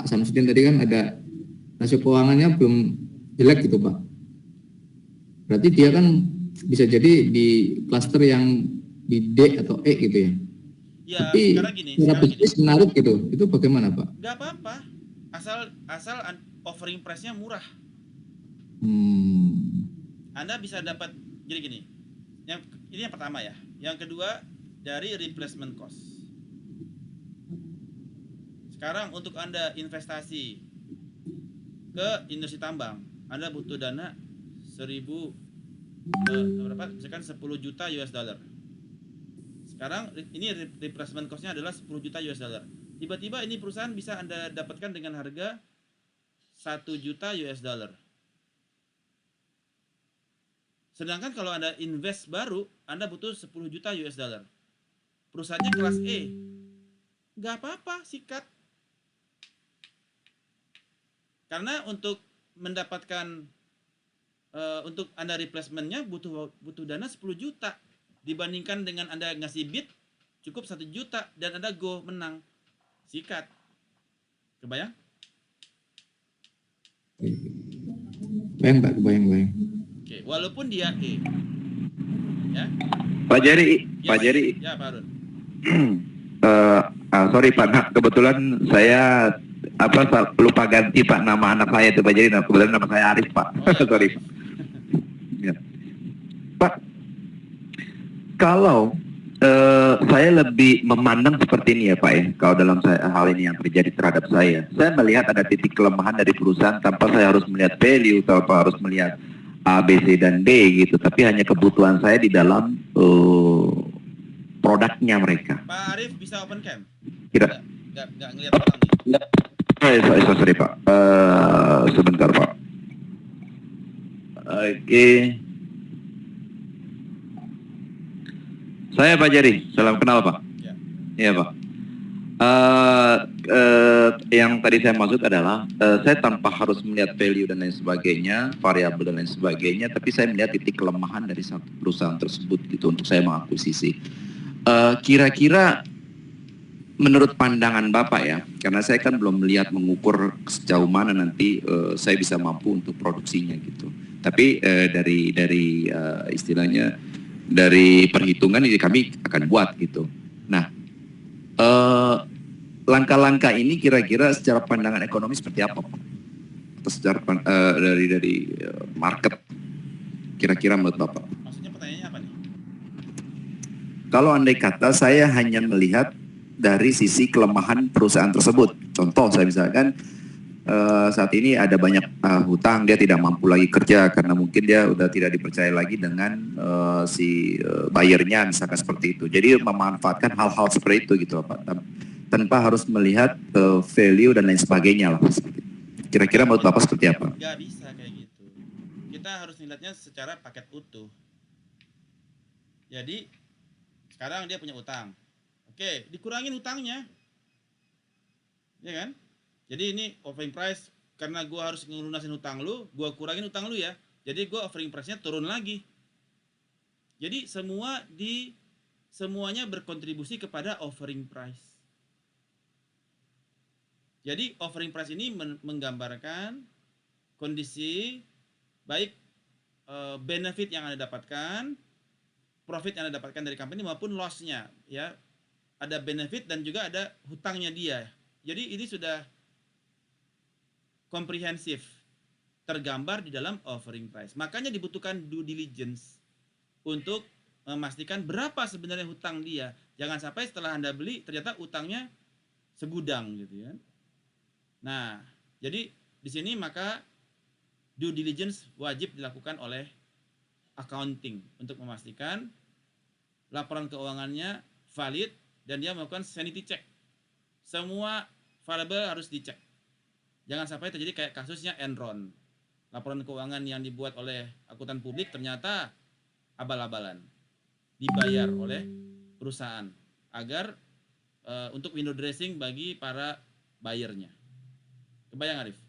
Samsudin tadi kan ada rasio keuangannya belum jelek gitu Pak. Berarti dia kan bisa jadi di klaster yang di D atau E gitu ya?
Ya,
tapi
sekarang gini.
Menarik gitu. Itu bagaimana Pak?
Gak apa-apa. Asal offering price-nya murah. Anda bisa dapat, jadi gini. Ini yang pertama ya. Yang kedua dari replacement cost. Sekarang untuk Anda investasi ke industri tambang, Anda butuh dana misalkan 10 juta US dollar. Sekarang ini replacement cost-nya adalah 10 juta US dollar. Tiba-tiba ini perusahaan bisa Anda dapatkan dengan harga 1 juta US dollar. Sedangkan kalau Anda invest baru, Anda butuh 10 juta US dollar. Perusahaannya kelas E. Nggak apa-apa, sikat. Karena untuk mendapatkan untuk Anda replacement-nya butuh dana 10 juta. Dibandingkan dengan Anda ngasih bid cukup 1 juta dan Anda go menang. Sikat. Kebayang?
Bayang Pak, kebayang.
Oke, walaupun dia E. Ya.
Pak Jerry.
Ya, Pak Harun.
Sorry Pak, nah, kebetulan saya lupa ganti Pak nama anak saya itu Pak Jerry. Kebetulan nama saya Arif Pak. Sorry Pak. Ya. Pak, kalau saya lebih memandang seperti ini ya Pak ya, kalau dalam hal ini yang terjadi terhadap saya melihat ada titik kelemahan dari perusahaan tanpa saya harus melihat value, tanpa harus melihat A, B, C, dan D gitu, tapi hanya kebutuhan saya di dalam produknya mereka.
Pak Arif bisa open cam?
Kira?
Nggak ngeliat orang nih.
Sorry Pak, sebentar Pak. Oke. Saya Pak Jerry, salam kenal Pak. Iya Pak. Yang tadi saya maksud adalah saya tanpa harus melihat value dan lain sebagainya, variabel dan lain sebagainya, tapi saya melihat titik kelemahan dari satu perusahaan tersebut gitu untuk saya mengakuisisi. Kira-kira menurut pandangan Bapak ya, karena saya kan belum melihat mengukur sejauh mana nanti saya bisa mampu untuk produksinya gitu. Tapi dari istilahnya dari perhitungan ini kami akan buat gitu. Nah, langkah-langkah ini kira-kira secara pandangan ekonomi seperti apa Pak? Atau secara dari market kira-kira menurut Bapak?
Maksudnya pertanyaannya apa nih?
Kalau andai kata saya hanya melihat dari sisi kelemahan perusahaan tersebut. Contoh saya misalkan saat ini ada banyak hutang, dia tidak mampu lagi kerja karena mungkin dia udah tidak dipercaya lagi dengan si buyernya misalkan seperti itu. Jadi memanfaatkan hal-hal seperti itu gitu Pak, tanpa harus melihat value dan lain sebagainya lah. Kira-kira menurut Bapak seperti apa?
Nggak bisa kayak gitu. Kita harus melihatnya secara paket utuh. Jadi sekarang dia punya utang. Oke, dikurangin utangnya. Ya kan? Jadi ini offering price, karena gue harus ngelunasin hutang lu, gue kurangin hutang lu ya. Jadi gue offering price-nya turun lagi. Jadi semuanya berkontribusi kepada offering price. Jadi offering price ini menggambarkan kondisi baik benefit yang Anda dapatkan, profit yang Anda dapatkan dari company maupun loss-nya ya. Ada benefit dan juga ada hutangnya dia. Jadi ini sudah komprehensif tergambar di dalam offering price. Makanya dibutuhkan due diligence untuk memastikan berapa sebenarnya hutang dia. Jangan sampai setelah Anda beli ternyata utangnya segudang gitu ya. Nah, jadi di sini maka due diligence wajib dilakukan oleh accounting untuk memastikan laporan keuangannya valid dan dia melakukan sanity check. Semua variabel harus dicek. Jangan sampai terjadi kayak kasusnya Enron. Laporan keuangan yang dibuat oleh akuntan publik ternyata abal-abalan. Dibayar oleh perusahaan agar untuk window dressing bagi para buyernya. Kebayang, Arif?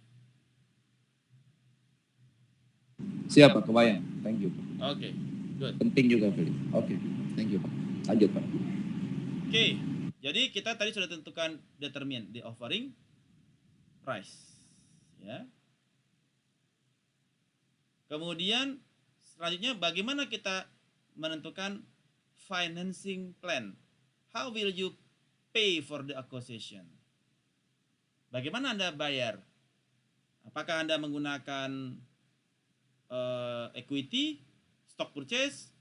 Siap Pak, kebayang. Thank you.
Oke, good.
Penting juga Felix. Oke, thank you Pak. Lanjut Pak.
Oke, jadi kita tadi sudah tentukan determine the offering price, ya. Kemudian selanjutnya bagaimana kita menentukan financing plan? How will you pay for the acquisition? Bagaimana Anda bayar? Apakah Anda menggunakan equity, stock purchase?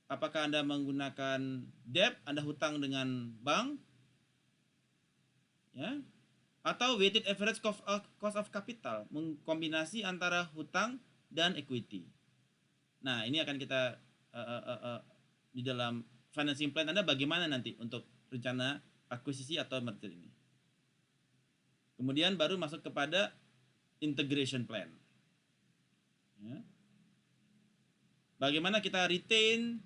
Apakah Anda menggunakan debt, Anda hutang dengan bank? Ya. Atau weighted average cost of capital, mengkombinasi antara hutang dan equity. Nah, ini akan kita di dalam financing plan Anda bagaimana nanti untuk rencana akuisisi atau merger ini. Kemudian baru masuk kepada integration plan. Ya. Bagaimana kita retain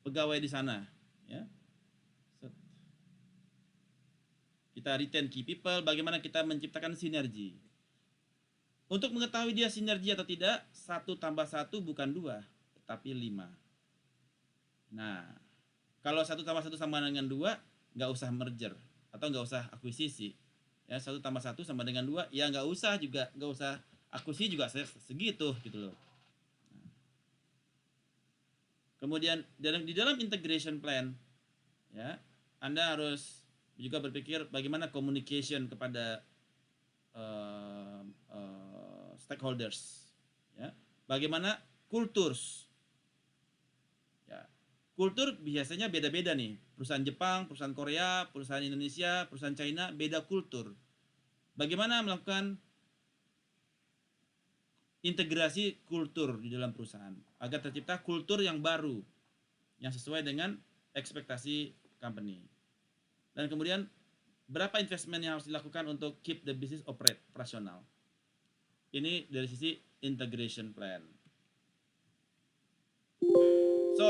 pegawai di sana, ya. Kita retain key people, bagaimana kita menciptakan sinergi. Untuk mengetahui dia sinergi atau tidak, 1 tambah 1 bukan 2, tetapi 5. Nah, kalau 1 tambah 1 sama dengan 2, nggak usah merger atau nggak usah akuisisi. Ya, 1 tambah 1 sama dengan 2, ya nggak usah juga, nggak usah akuisisi juga segitu gitu loh. Kemudian di dalam integration plan, ya, Anda harus juga berpikir bagaimana communication kepada stakeholders, ya, bagaimana kulturs, ya, kultur biasanya beda-beda nih, perusahaan Jepang, perusahaan Korea, perusahaan Indonesia, perusahaan China, beda kultur. Bagaimana melakukan integrasi kultur di dalam perusahaan agar tercipta kultur yang baru yang sesuai dengan ekspektasi company. Dan kemudian berapa investment yang harus dilakukan untuk keep the business operasional. Ini dari sisi integration plan. So,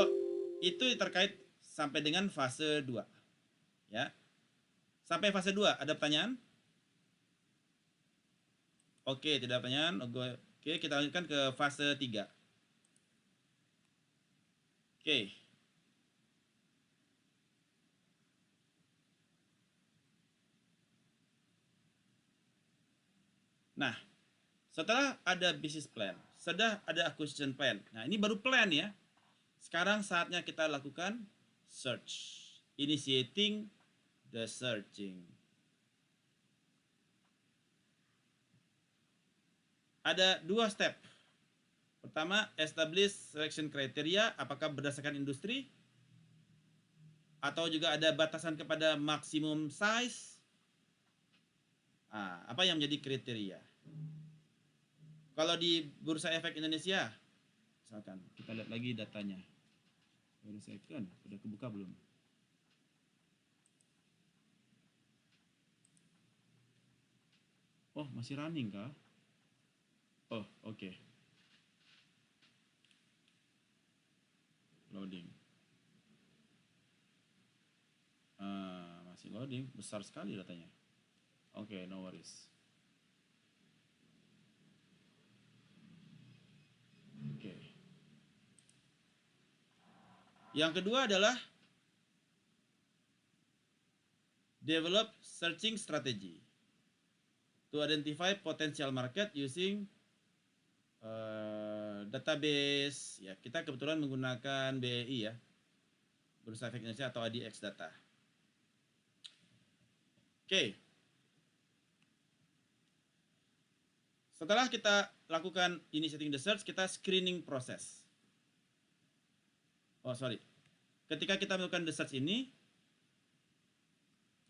itu terkait sampai dengan fase 2. Ya. Sampai fase 2 ada pertanyaan? Oke, tidak ada pertanyaan. Oke, kita lanjutkan ke fase 3. Oke. Nah, setelah ada business plan, sudah ada acquisition plan. Nah, ini baru plan ya. Sekarang saatnya kita lakukan search. Initiating the searching. Ada 2 step. Pertama, establish selection criteria, apakah berdasarkan industri atau juga ada batasan kepada maksimum size. Apa yang menjadi kriteria? Kalau di Bursa Efek Indonesia, misalkan kita lihat lagi datanya. Baru second, sudah kebuka belum? Oh, masih running kah? Oh, oke. Loading. Masih loading, besar sekali datanya. Oke, no worries. Oke. Yang kedua adalah develop searching strategy to identify potential market using database. Ya, kita kebetulan menggunakan BEI ya, Bursa Efek Indonesia atau ADX Data. Oke. Setelah kita lakukan initiating the search, kita screening proses. Ketika kita melakukan the search ini,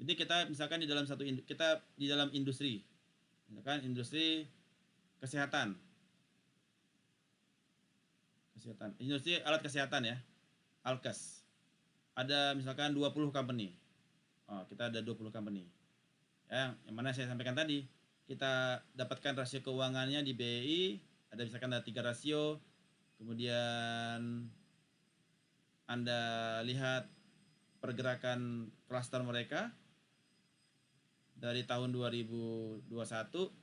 jadi kita misalkan di dalam industri, misalkan industri kesehatan, industri alat kesehatan ya, Alkes. Ada misalkan 20 company. Kita ada 20 company. Ya, yang mana saya sampaikan tadi, kita dapatkan rasio keuangannya di BEI, ada misalkan ada 3 rasio, kemudian Anda lihat pergerakan klaster mereka dari tahun 2021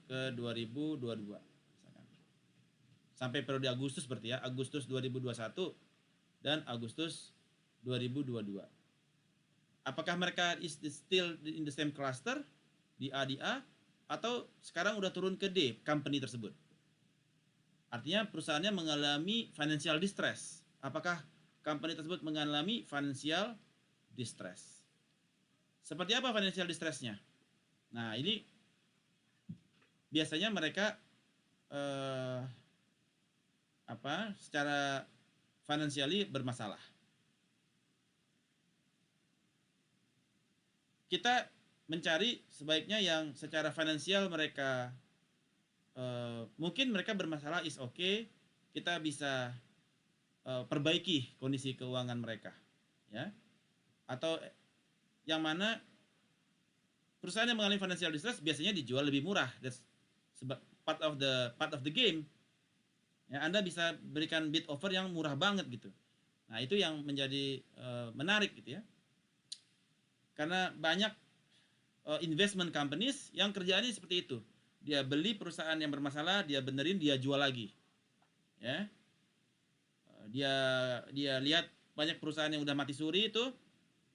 ke 2022 misalkan. Sampai periode Agustus berarti ya, Agustus 2021 dan Agustus 2022. Apakah mereka is still in the same cluster di A atau sekarang udah turun ke D company tersebut? Artinya perusahaannya mengalami financial distress. Apakah company tersebut mengalami financial distress? Seperti apa financial distressnya? Nah, ini biasanya mereka secara financially bermasalah. Kita mencari sebaiknya yang secara finansial mereka mungkin mereka bermasalah is okay, kita bisa perbaiki kondisi keuangan mereka, ya. Atau yang mana perusahaan yang mengalami financial distress biasanya dijual lebih murah. That's part of the game. Ya, Anda bisa berikan bid offer yang murah banget gitu. Nah, itu yang menjadi menarik gitu ya. Karena banyak investment companies yang kerjaannya seperti itu. Dia beli perusahaan yang bermasalah, dia benerin, dia jual lagi. Ya. Dia lihat banyak perusahaan yang udah mati suri itu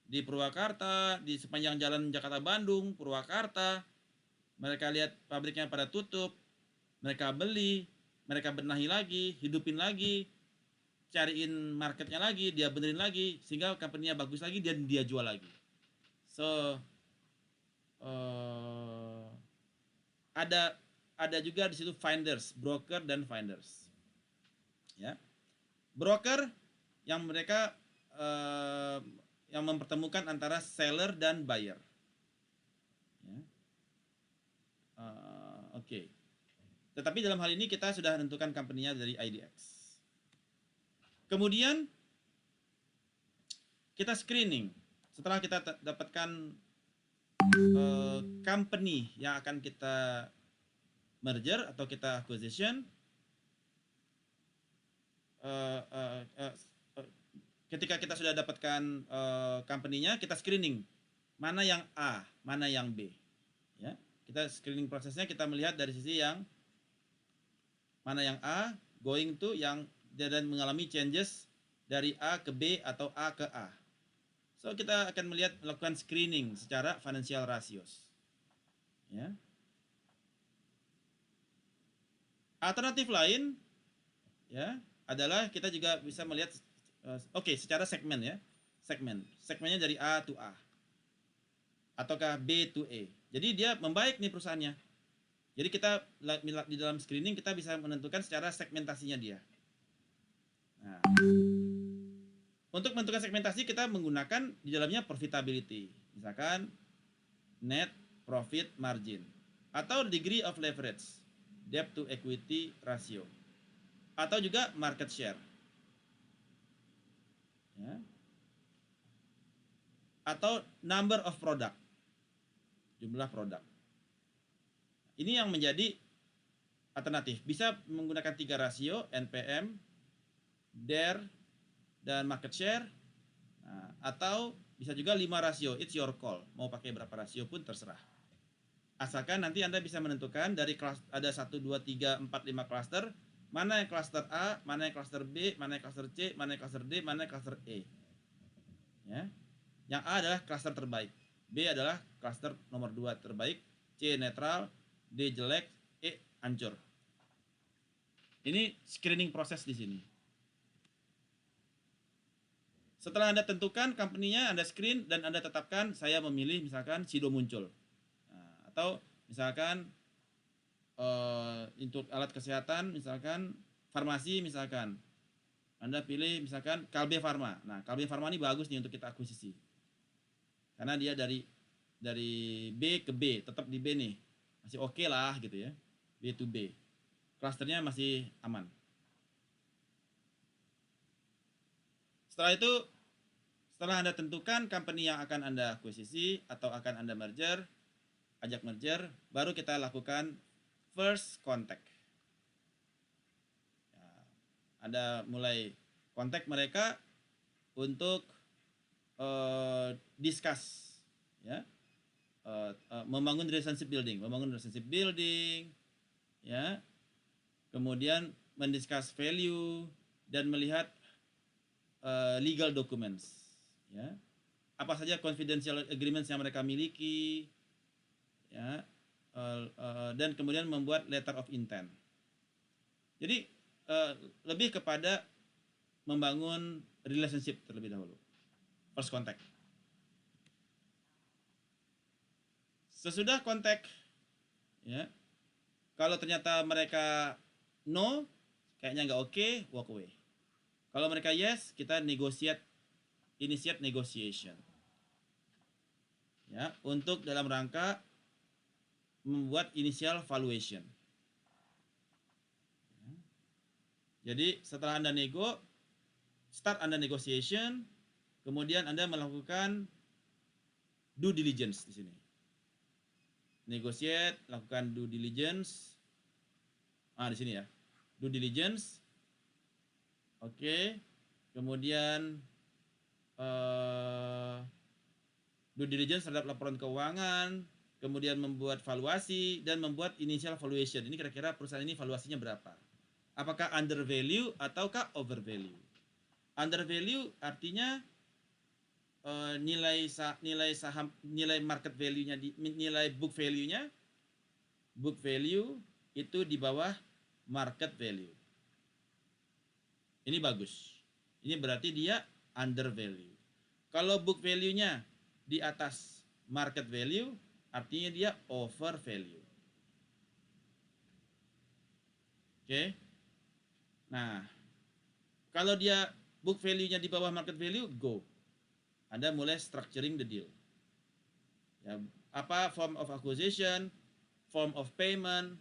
di Purwakarta, di sepanjang jalan Jakarta Bandung, Purwakarta. Mereka lihat pabriknya pada tutup, mereka beli, mereka benahi lagi, hidupin lagi, cariin marketnya lagi, dia benerin lagi, sehingga company-nya bagus lagi, dan dia jual lagi. So ada juga di situ finders, broker dan finders. Ya, broker yang mereka yang mempertemukan antara seller dan buyer. Ya. Oke. Tetapi dalam hal ini kita sudah menentukan company-nya dari IDX. Kemudian kita screening. Setelah kita dapatkan company yang akan kita merger atau kita acquisition, ketika kita sudah dapatkan company-nya, kita screening mana yang A, mana yang B. Ya, kita screening prosesnya, kita melihat dari sisi yang mana yang A, going to yang dan mengalami changes dari A ke B atau A ke A. So kita akan melakukan screening secara financial ratios. Ya. Alternatif lain, ya, adalah kita juga bisa melihat, secara segmen ya, segmennya dari A to A, ataukah B to E. Jadi dia membaik nih perusahaannya. Jadi kita di dalam screening kita bisa menentukan secara segmentasinya dia. Nah, untuk menentukan segmentasi kita menggunakan di dalamnya profitability, misalkan net profit margin, atau degree of leverage, debt to equity ratio, atau juga market share, ya. Atau number of product, jumlah produk. Ini yang menjadi alternatif. Bisa menggunakan 3 rasio, NPM, DER, dan market share. Nah, atau bisa juga 5 rasio, it's your call. Mau pakai berapa rasio pun terserah. Asalkan nanti Anda bisa menentukan dari ada 1, 2, 3, 4, 5 cluster, mana yang cluster A, mana yang cluster B, mana yang cluster C, mana yang cluster D, mana yang cluster E. Ya. Yang A adalah cluster terbaik, B adalah cluster nomor 2 terbaik, C netral, D jelek, E hancur. Ini screening proses di sini. Setelah Anda tentukan company-nya, Anda screen dan Anda tetapkan saya memilih misalkan Sido Muncul. Nah, atau misalkan untuk alat kesehatan misalkan farmasi misalkan Anda pilih misalkan Kalbe Pharma. Nah, Kalbe Pharma ini bagus nih untuk kita akuisisi. Karena dia dari B ke B, tetap di B nih. Masih oke lah gitu ya. B to B. Clusternya masih aman. Setelah itu, setelah Anda tentukan company yang akan Anda akuisisi atau akan Anda merger, ajak merger, baru kita lakukan first contact. Ya, ada mulai kontak mereka untuk discuss, ya, membangun relationship building, ya, kemudian mendiscuss value dan melihat legal documents, ya, apa saja confidential agreements yang mereka miliki, ya, dan kemudian membuat letter of intent. Jadi lebih kepada membangun relationship terlebih dahulu, first contact. Sesudah kontak, ya, kalau ternyata mereka no, kayaknya nggak oke, walk away. Kalau mereka yes, kita initiate negotiation, ya, untuk dalam rangka membuat initial valuation. Jadi setelah Anda start Anda negotiation, kemudian Anda melakukan due diligence di sini. Negotiate, lakukan due diligence. Di sini ya. Due diligence. Oke. Kemudian due diligence terhadap laporan keuangan, kemudian membuat valuasi dan membuat initial valuation. Ini kira-kira perusahaan ini valuasinya berapa? Apakah under value ataukah over value? Under value artinya nilai saham, nilai market value-nya, nilai book value-nya, book value itu di bawah market value. Ini bagus. Ini berarti dia under value. Kalau book value-nya di atas market value, artinya dia over value. Oke. Nah, kalau dia book value-nya di bawah market value, go. Anda mulai structuring the deal. Ya, apa form of acquisition, form of payment,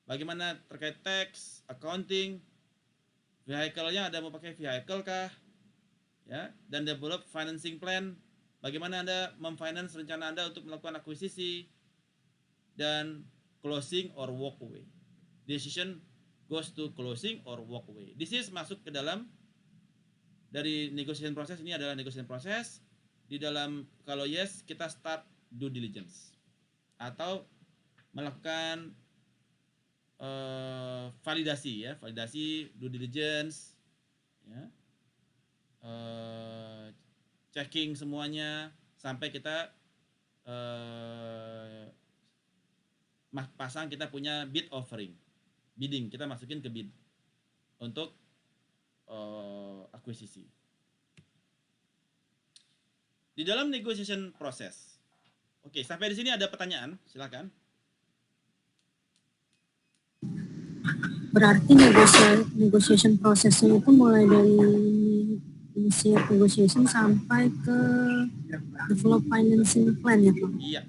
bagaimana terkait tax, accounting, vehicle-nya Anda mau pakai vehicle kah? Ya, dan develop financing plan. Bagaimana Anda memfinance rencana Anda untuk melakukan akuisisi, dan closing or walk away. Decision goes to closing or walk away. This is masuk ke dalam dari negotiation proses. Ini adalah negotiation proses. Di dalam kalau yes, kita start due diligence atau melakukan validasi, ya, validasi due diligence, ya, checking semuanya sampai kita pasang kita punya bid offering, bidding, kita masukin ke bid untuk akuisisi. Di dalam negotiation proses. Oke, sampai di sini ada pertanyaan, silakan.
Berarti negotiation prosesnya itu mulai dari initiate negotiation sampai ke develop financing plan, ya Pak?
Iya.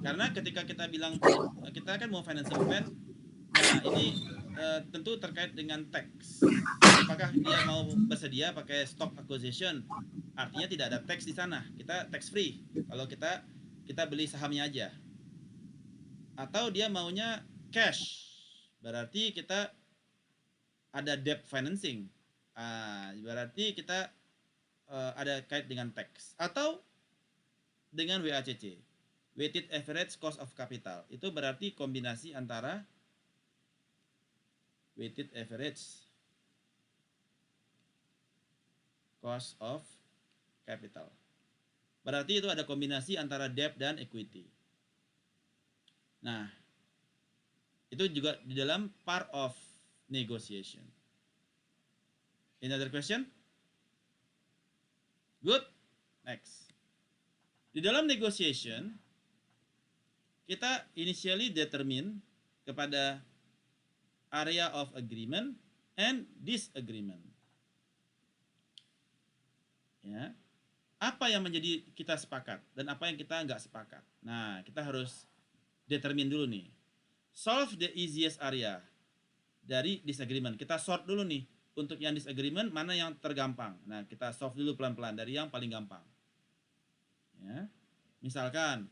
Karena ketika kita bilang kita kan mau financing plan, nah ini tentu terkait dengan tax. Apakah dia mau bersedia pakai stock acquisition? Artinya tidak ada tax di sana. Kita tax free kalau kita beli sahamnya aja. Atau dia maunya cash. Berarti kita ada debt financing. Berarti kita ada kait dengan tax. Atau dengan WACC, weighted average cost of capital. Itu berarti kombinasi antara weighted average cost of capital. Berarti itu ada kombinasi antara debt dan equity. Nah, itu juga di dalam part of negotiation. Another question? Good. Next. Di dalam negotiation, kita initially determine kepada area of agreement and disagreement. Ya, apa yang menjadi kita sepakat dan apa yang kita nggak sepakat. Nah, kita harus determine dulu nih. Solve the easiest area dari disagreement. Kita sort dulu nih untuk yang disagreement mana yang tergampang. Nah, kita solve dulu pelan-pelan dari yang paling gampang. Ya, misalkan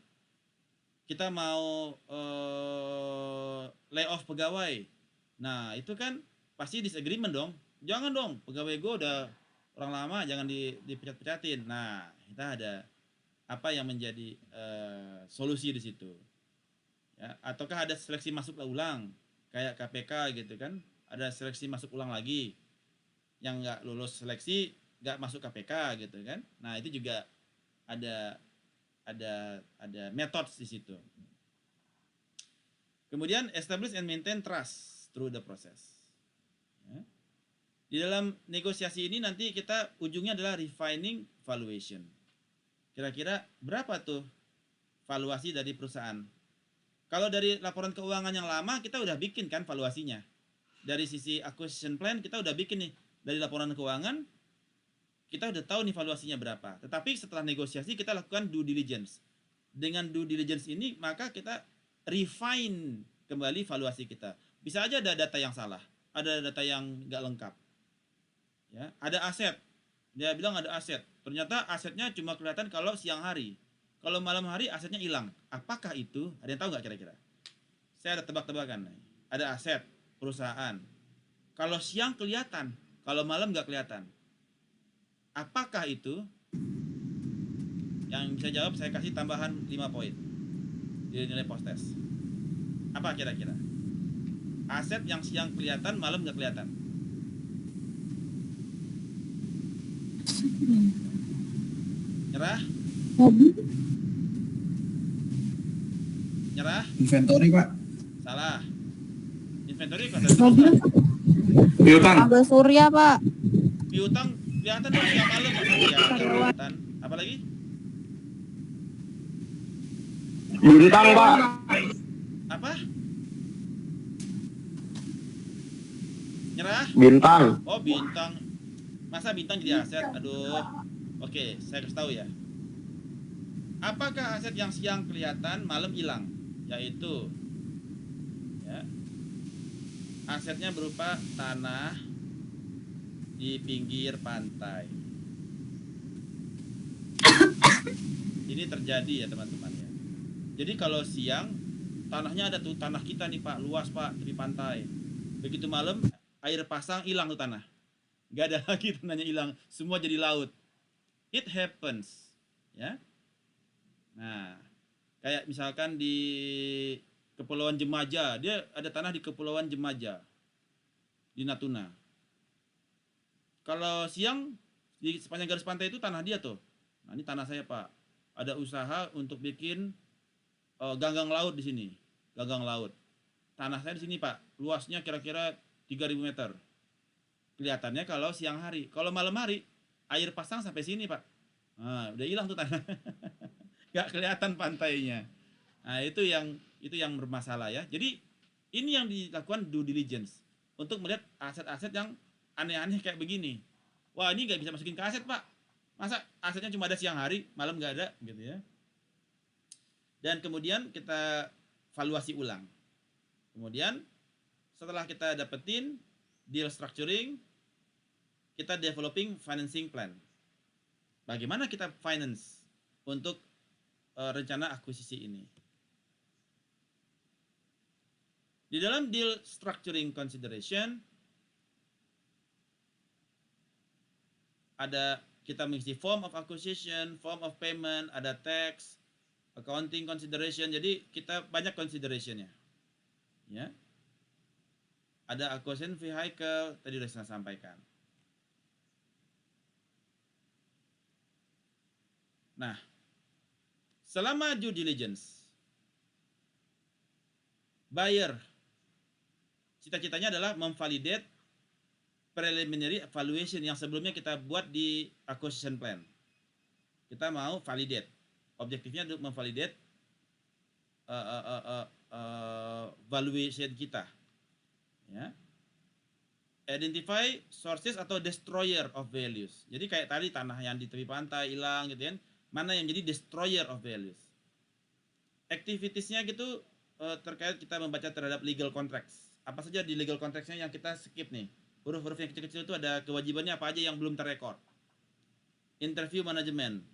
kita mau layoff pegawai. Nah, itu kan pasti disagreement dong. Jangan dong, pegawai gue udah orang lama, jangan dipecat-pecatin. Nah, kita ada apa yang menjadi solusi di situ. Ya, ataukah ada seleksi masuk ulang kayak KPK gitu kan, ada seleksi masuk ulang lagi, yang nggak lulus seleksi nggak masuk KPK gitu kan. Nah, itu juga ada methods di situ. Kemudian establish and maintain trust through the process. Ya. Di dalam negosiasi ini nanti kita ujungnya adalah refining valuation. Kira-kira berapa tuh valuasi dari perusahaan? Kalau dari laporan keuangan yang lama kita udah bikin kan valuasinya. Dari sisi acquisition plan kita udah bikin nih, dari laporan keuangan kita udah tahu nih valuasinya berapa. Tetapi setelah negosiasi kita lakukan due diligence. Dengan due diligence ini maka kita refine kembali valuasi kita. Bisa aja ada data yang salah, ada data yang nggak lengkap. Ya, ada aset. Dia bilang ada aset. Ternyata asetnya cuma kelihatan kalau siang hari. Kalau malam hari asetnya hilang. Apakah itu? Ada yang tahu nggak kira-kira? Saya ada tebak-tebakan. Ada aset perusahaan. Kalau siang kelihatan, kalau malam nggak kelihatan. Apakah itu? Yang bisa jawab saya kasih tambahan 5 poin di nilai post test. Apa kira-kira? Aset yang siang kelihatan, malam nggak kelihatan. Nyerah? Nyerah?
Inventory, Pak.
Salah. Inventory kata
Piutang.
Kabel surya, Pak.
piutang kelihatan dong siang malam. Ya, kelihatan. Apa lagi?
Bintang, Pak.
Apa? Nyerah?
Bintang.
Oh, bintang. Masa bintang jadi aset? Aduh. Oke, saya kasih tahu ya. Apakah aset yang siang kelihatan, malam hilang? Yaitu ya, asetnya berupa tanah di pinggir pantai. Ini terjadi ya teman-teman ya. Jadi kalau siang tanahnya ada tuh, tanah kita nih Pak, luas Pak, di pantai. Begitu malam air pasang, hilang tuh tanah. Gak ada lagi tanahnya, hilang, semua jadi laut. It happens, ya. Nah, kayak misalkan di Kepulauan Jemaja, dia ada tanah di Kepulauan Jemaja di Natuna. Kalau siang di sepanjang garis pantai itu tanah dia tuh. Nah, ini tanah saya Pak. Ada usaha untuk bikin ganggang laut di sini, ganggang laut. Tanah saya di sini Pak, luasnya kira-kira 3.000 meter. Kelihatannya kalau siang hari. Kalau malam hari air pasang sampai sini Pak. Nah, udah hilang tuh tanah. Gak kelihatan pantainya. Nah, itu yang bermasalah ya. Jadi ini yang dilakukan due diligence untuk melihat aset-aset yang aneh-aneh kayak begini. Wah, ini nggak bisa masukin ke aset Pak. Masa asetnya cuma ada siang hari, malam nggak ada gitu ya. Dan kemudian kita valuasi ulang. Kemudian setelah kita dapetin deal structuring, kita developing financing plan. Bagaimana kita finance untuk rencana akuisisi ini? Di dalam deal structuring consideration ada kita mengisi form of acquisition, form of payment, ada tax, accounting consideration. Jadi kita banyak considerationnya. Ya. Ada acquisition vehicle, tadi sudah saya sampaikan. Nah, selama due diligence, buyer cita-citanya adalah memvalidate preliminary valuation yang sebelumnya kita buat di acquisition plan. Kita mau validate. Objektifnya untuk memvalidate valuation kita. Ya. Identify sources atau destroyer of values. Jadi kayak tadi tanah yang di tepi pantai hilang gitu kan. Mana yang jadi destroyer of values. Activitiesnya gitu terkait kita membaca terhadap legal contracts. Apa saja di legal contracts-nya yang kita skip nih. Huruf-huruf yang kecil-kecil itu ada kewajibannya apa aja yang belum terrekord. Interview manajemen.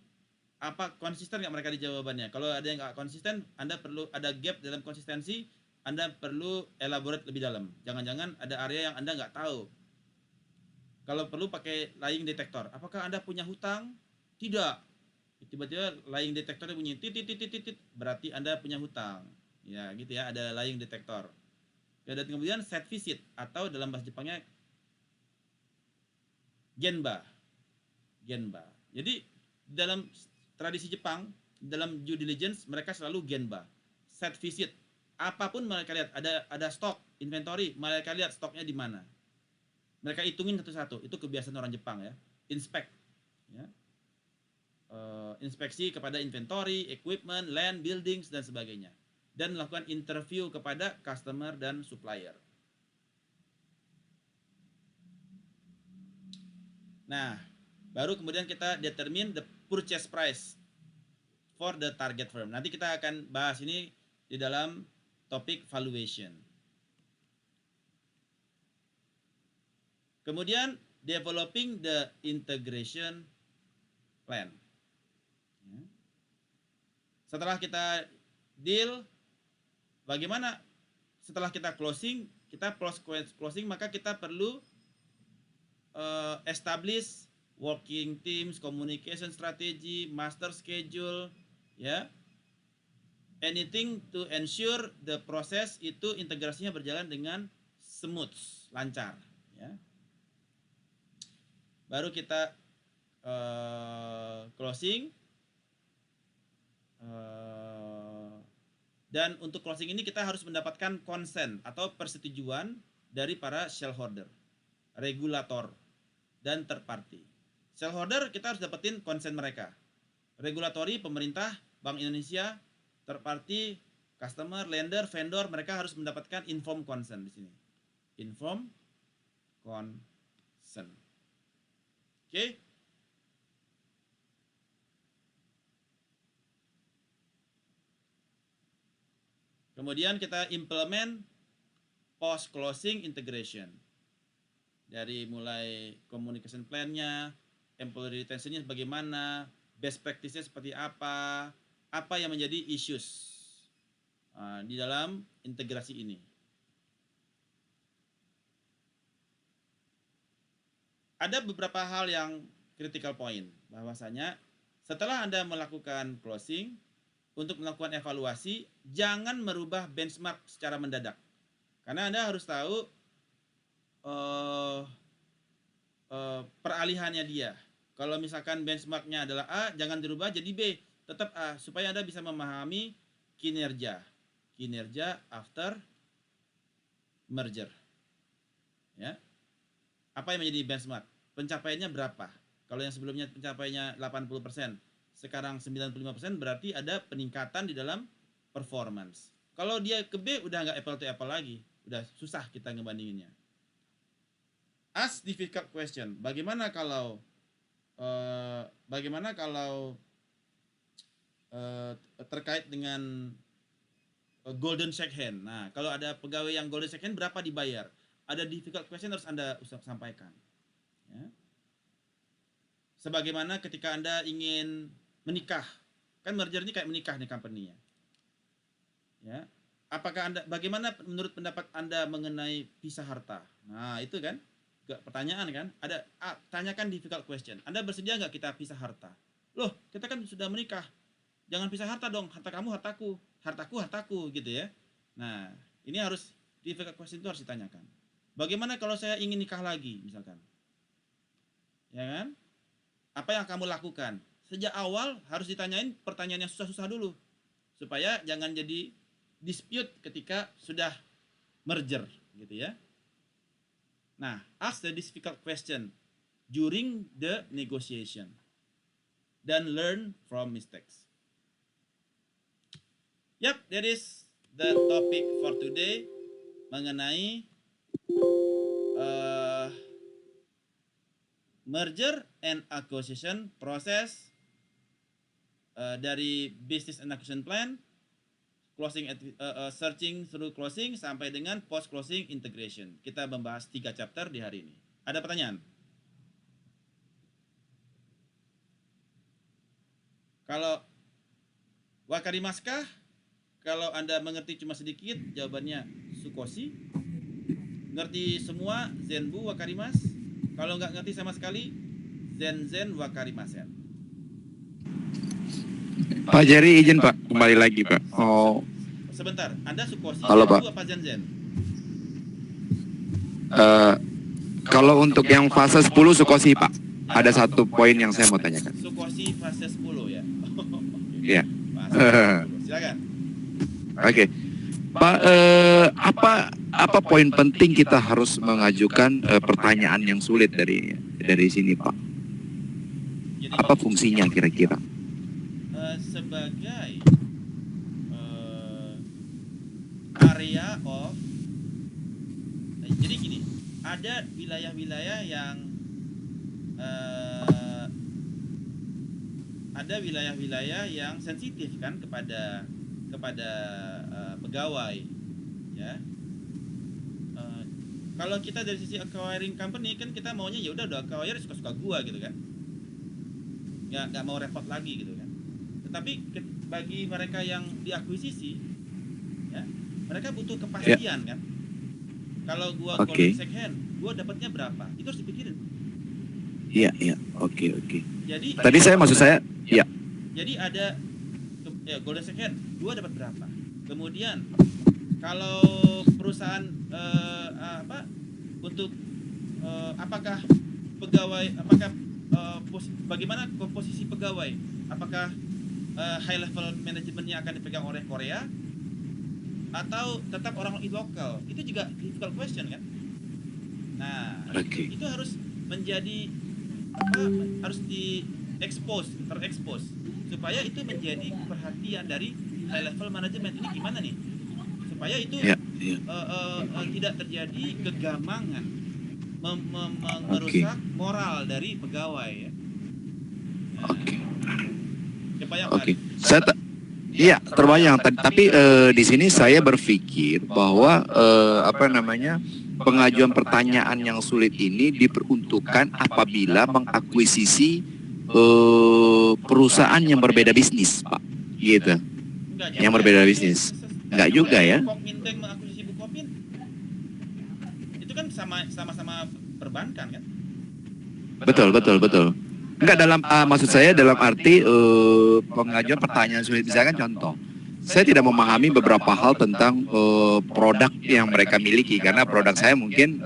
Apa konsisten nggak mereka di jawabannya? Kalau ada yang nggak konsisten, Anda perlu ada gap dalam konsistensi, Anda perlu elaborate lebih dalam. Jangan-jangan ada area yang Anda nggak tahu. Kalau perlu pakai lying detector. Apakah Anda punya hutang? Tidak. Tiba-tiba lying detector bunyi titit, berarti Anda punya hutang. Ya, gitu ya, ada lying detector. Ya, dan kemudian set visit atau dalam bahasa Jepangnya genba. Genba. Jadi dalam tradisi Jepang, dalam due diligence mereka selalu genba. Set visit. Apapun mereka lihat, ada stok, inventory, mereka lihat stoknya di mana. Mereka hitungin satu-satu. Itu kebiasaan orang Jepang ya. Inspect. Ya. Inspeksi kepada inventory, equipment, land, buildings, dan sebagainya. Dan melakukan interview kepada customer dan supplier. Nah, baru kemudian kita determine the purchase price for the target firm. Nanti kita akan bahas ini di dalam topik valuation. Kemudian developing the integration plan. Setelah kita deal, bagaimana setelah kita closing, maka kita perlu establish working teams, communication strategy, master schedule, ya. Anything to ensure the process itu integrasinya berjalan dengan smooth, lancar, ya. Baru kita closing, dan untuk closing ini kita harus mendapatkan consent atau persetujuan dari para shareholder, regulator, dan third party. Shareholder kita harus dapetin consent mereka. Regulatory, pemerintah, Bank Indonesia, third party, customer, lender, vendor, mereka harus mendapatkan informed consent di sini. Informed consent. Oke. Kemudian kita implement post closing integration. Dari mulai communication plan-nya, employee retention-nya bagaimana, best practice-nya seperti apa yang menjadi issues di dalam integrasi ini. Ada beberapa hal yang critical point, bahwasanya setelah Anda melakukan closing, untuk melakukan evaluasi, jangan merubah benchmark secara mendadak. Karena Anda harus tahu peralihannya dia. Kalau misalkan benchmarknya adalah A, jangan dirubah jadi B, tetap A, supaya Anda bisa memahami kinerja after merger. Ya. Apa yang menjadi benchmark? Pencapaiannya berapa? Kalau yang sebelumnya pencapaiannya 80%, sekarang 95%, berarti ada peningkatan di dalam performance. Kalau dia ke B udah nggak apple to apple lagi, udah susah kita ngebandinginnya. Ask difficult question. Bagaimana kalau terkait dengan golden shake hand. Nah, kalau ada pegawai yang golden shake hand, berapa dibayar? Ada difficult question harus Anda sampaikan. Ya. Sebagaimana ketika Anda ingin menikah, kan merger ini kayak menikah nih company-nya. Ya. Bagaimana menurut pendapat Anda mengenai pisah harta? Nah, itu kan pertanyaan kan? Tanyakan difficult question. Anda bersedia nggak kita pisah harta? Loh, kita kan sudah menikah. Jangan pisah harta dong. Harta kamu hartaku, hartaku gitu ya. Nah, ini harus difficult question itu harus ditanyakan. Bagaimana kalau saya ingin nikah lagi misalkan? Ya kan? Apa yang kamu lakukan? Sejak awal harus ditanyain pertanyaan yang susah-susah dulu. Supaya jangan jadi dispute ketika sudah merger gitu ya. Nah, ask the difficult question during the negotiation. Dan learn from mistakes. Yap, that is the topic for today mengenai merger and acquisition proses dari business and acquisition plan, closing, searching through closing sampai dengan post closing integration. Kita membahas 3 chapter di hari ini. Ada pertanyaan? Kalau wakarimaskah? Kalau Anda mengerti cuma sedikit, jawabannya sukoshi. Ngerti semua, zenbu wakarimas. Kalau nggak ngerti sama sekali, zen wakarimasen.
Pak Jerry izin Pak, kembali lagi Pak. Oh,
Sebentar, Anda sukoshi,
halo,
zenbu
Pak.
apa zen?
kalau untuk yang fase 10 sukoshi Pak, ada satu poin yang saya mau tanyakan.
Sukoshi fase 10 ya?
Iya.
Fase 10. Silakan.
Oke, Pak, apa poin penting kita harus mengajukan pertanyaan yang sulit dari sini Pak?
Jadi,
Apa fungsinya kira-kira?
sebagai area of, jadi gini, ada wilayah-wilayah yang sensitif kan kepada pegawai, ya. Kalau kita dari sisi acquiring company kan kita maunya ya udah acquire suka-suka gua gitu kan, nggak mau repot lagi gitu kan. Tetapi bagi mereka yang diakuisisi, ya, mereka butuh kepastian kan. Kalau gua golden second, gua dapatnya berapa? Itu harus dipikirin.
Iya, oke.
Jadi
Tadi maksud saya, ya.
Jadi ada golden second, gua dapat berapa? Kemudian kalau perusahaan untuk apakah pegawai, bagaimana komposisi pegawai? Apakah high level manajemennya akan dipegang oleh Korea atau tetap orang lokal? Itu juga difficult question kan. Nah, itu harus menjadi harus terekspos supaya itu menjadi perhatian dari high level manajemen. Ini gimana nih supaya itu tidak terjadi kegamangan, merusak moral dari pegawai ya.
Iya, terbayang. Tapi di sini saya berpikir bahwa pengajuan pertanyaan yang sulit ini diperuntukkan apabila mengakuisisi perusahaan yang berbeda bisnis, Pak. Gitu. Yang berbeda bisnis. Enggak juga ya?
Kokminbank mengakuisisi Bukopin. Itu kan sama-sama perbankan kan?
Betul. Enggak, maksud saya dalam arti pengajuan pertanyaan sulit. Misalkan contoh, saya tidak memahami beberapa hal tentang produk yang mereka miliki karena produk saya mungkin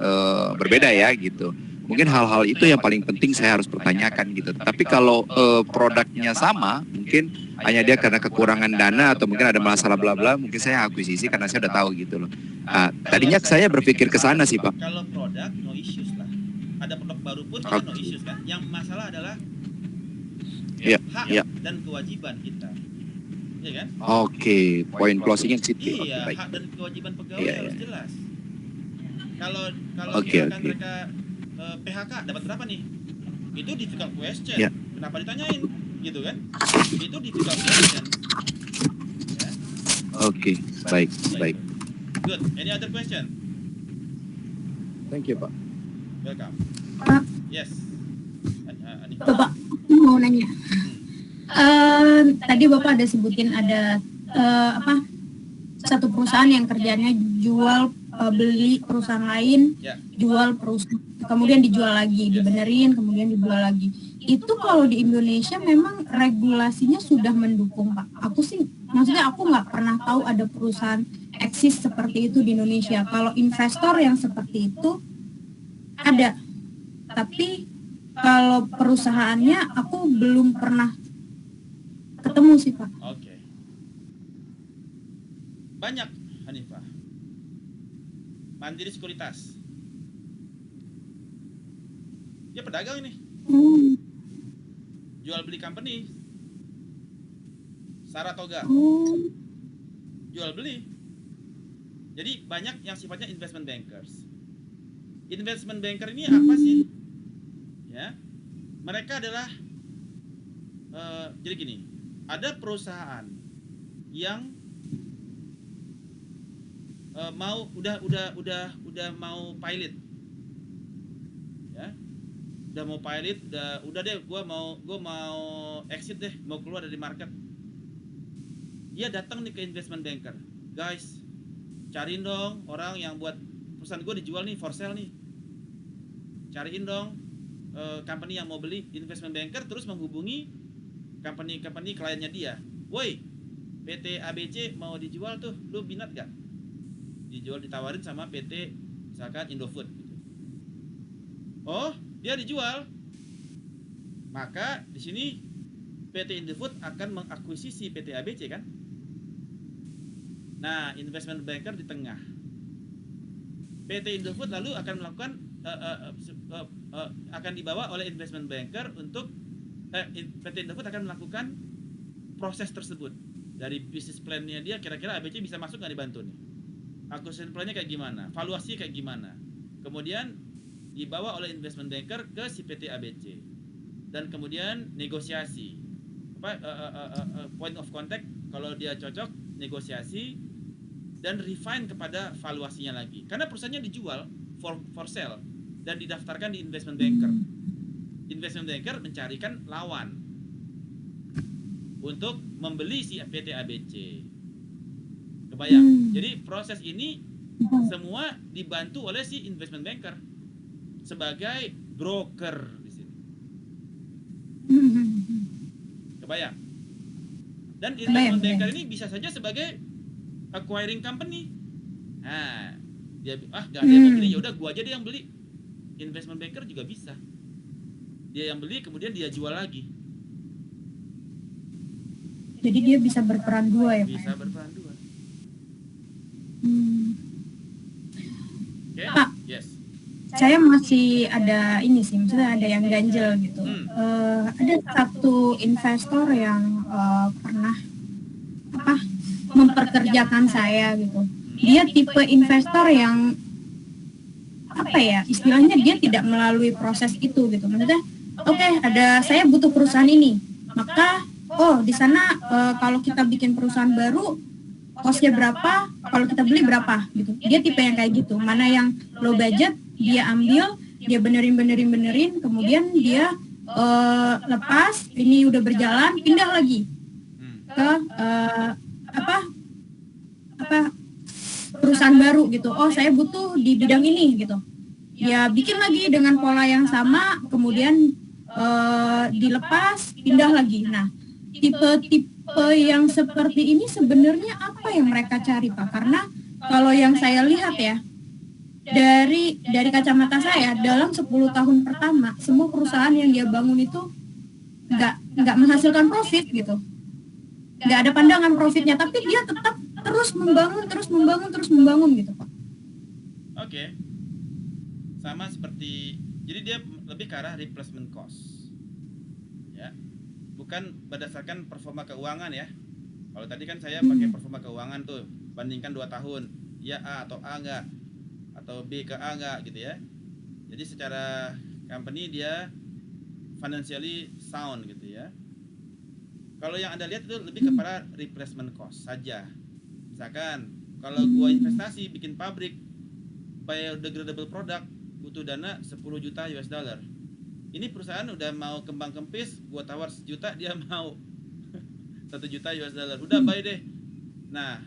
berbeda ya gitu. Mungkin hal-hal itu yang paling penting saya harus pertanyakan gitu. Tapi kalau produknya sama, mungkin hanya dia karena kekurangan dana atau mungkin ada masalah bla bla, mungkin saya akuisisi karena saya udah tahu gitu loh. Tadinya saya berpikir ke sana sih Pak.
Kalau produk no issues lah. Ada produk baru pun kita no issues kan. Yang masalah adalah hak dan kewajiban kita. Iya kan? Oke,
poin closingnya ke situ.
Iya, hak dan kewajiban pegawai harus jelas. Kalau misalkan mereka PHK dapat berapa nih? Itu difficult question. Kenapa ditanyain? Gitu kan? Itu difficult question. Ya.
Oke, baik.
Good. Any other question?
Thank you, Pak.
Welcome.
Pak.
Yes.
Bapak mau nanya. Tadi Bapak ada sebutin ada satu perusahaan yang kerjanya jual beli perusahaan lain, jual perusahaan, kemudian dijual lagi, dibenerin, kemudian dijual lagi. Itu kalau di Indonesia memang regulasinya sudah mendukung, Pak. Maksudnya aku nggak pernah tahu ada perusahaan eksis seperti itu di Indonesia. Kalau investor yang seperti itu ada, tapi kalau perusahaannya aku belum pernah ketemu sih, Pak.
Oke. Banyak, Hanifah. Mandiri Sekuritas. Dia pedagang ini. Jual beli company. Saratoga. Jual beli. Jadi banyak yang sifatnya investment bankers. Investment banker ini apa sih? Ya. Mereka adalah jadi gini, ada perusahaan yang udah mau pilot, ya, udah mau pilot, udah deh, gue mau exit deh, mau keluar dari market. Dia datang nih ke investment banker, guys, cariin dong orang yang buat perusahaan gue dijual nih, for sale nih, cariin dong company yang mau beli. Investment banker terus menghubungi company kliennya dia, woi, PT ABC mau dijual tuh, lu minat gak? Dijual, ditawarin sama PT misalkan Indofood gitu. Oh, dia dijual, maka di sini PT Indofood akan mengakuisisi PT ABC kan. Nah, investment banker di tengah. PT Indofood lalu akan melakukan akan dibawa oleh investment banker untuk PT Indofood akan melakukan proses tersebut. Dari bisnis plan-nya dia, kira-kira ABC bisa masuk nggak dibantu nih? Acquisition plan-nya kayak gimana? Valuasi kayak gimana? Kemudian dibawa oleh investment banker ke si PT ABC. Dan kemudian negosiasi. Point of contact, kalau dia cocok, negosiasi dan refine kepada valuasinya lagi. Karena perusahaannya dijual for sale dan didaftarkan di investment banker. Investment banker mencarikan lawan untuk membeli si PT ABC. Kebayang? Jadi proses ini semua dibantu oleh si investment banker sebagai broker di sini. Kebayang? Dan investment banker ini bisa saja sebagai acquiring company. Nah, dia gak ada yang mau beli, ya udah gua aja deh yang beli. Investment banker juga bisa. Dia yang beli kemudian dia jual lagi.
Jadi dia bisa berperan dua ya, Pak?
Bisa berperan dua. Oke,
Pak,
yes.
Saya masih ada ini sih, maksudnya ada yang ganjel gitu. Ada satu investor yang pernah memperkerjakan saya gitu. Dia tipe investor yang istilahnya dia tidak melalui proses itu gitu. Maksudnya, oke, saya butuh perusahaan ini, maka di sana kalau kita bikin perusahaan baru costnya berapa, kalau kita beli berapa gitu. Dia tipe yang kayak gitu. Mana yang low budget dia ambil, dia benerin, kemudian dia lepas, ini udah berjalan, pindah lagi ke perusahaan baru gitu. Oh, saya butuh di bidang ini gitu. Ya bikin lagi dengan pola yang sama, kemudian dilepas, pindah lagi. Nah, tipe yang seperti ini sebenarnya apa yang mereka cari, Pak? Karena kalau yang saya lihat ya, dari kacamata saya, dalam 10 tahun pertama, semua perusahaan yang dia bangun itu nggak menghasilkan profit gitu. Nggak ada pandangan profitnya, tapi dia tetap terus membangun gitu, Pak.
Oke. Sama seperti, jadi dia lebih ke arah replacement cost. Ya. Bukan berdasarkan performa keuangan ya. Kalau tadi kan saya pakai performa keuangan tuh, bandingkan 2 tahun, ya A atau A enggak, atau B ke A enggak gitu ya. Jadi secara company dia financially sound gitu ya. Kalau yang Anda lihat itu lebih kepada replacement cost saja. Misalkan kalau gua investasi bikin pabrik biodegradable product butuh dana 10 juta US dollar. Ini perusahaan udah mau kembang kempis, gua tawar 1 juta, dia mau 1 juta US dollar. Udah buy deh. Nah,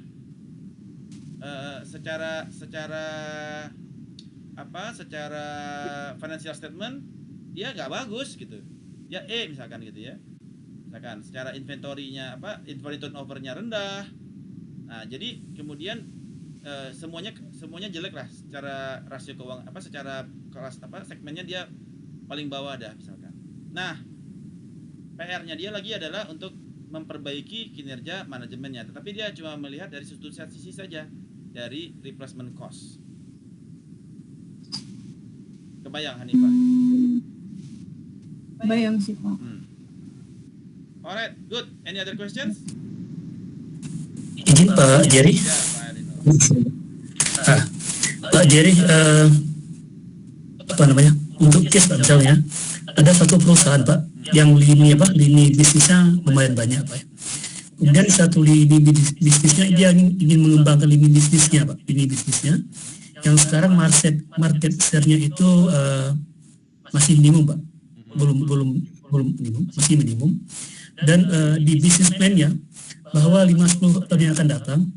secara financial statement dia nggak bagus gitu. Ya misalkan gitu ya. Misalkan secara inventory-nya inventory turnover-nya rendah. Nah, jadi kemudian semuanya jelek lah secara rasio keuangan secara kelas segmennya dia paling bawah dah misalkan. Nah, PR-nya dia lagi adalah untuk memperbaiki kinerja manajemennya, tetapi dia cuma melihat dari sudut sisi saja, dari replacement cost. Kebayang Hanifah?
Bayang sih, Pak.
Alright, good. Any other questions?
Izin Pak Jerry.
Ya, Pak Alino.
Pak Jerry, untuk case Pak, misalnya ada satu perusahaan Pak yang lini bisnisnya lumayan banyak Pak. Kemudian satu lini bisnisnya dia ingin mengembangkan lini bisnisnya Pak, yang sekarang market share-nya itu masih minimum Pak. minimum, masih minimum. Dan di bisnis plan-nya bahwa 5-10 tahun yang akan datang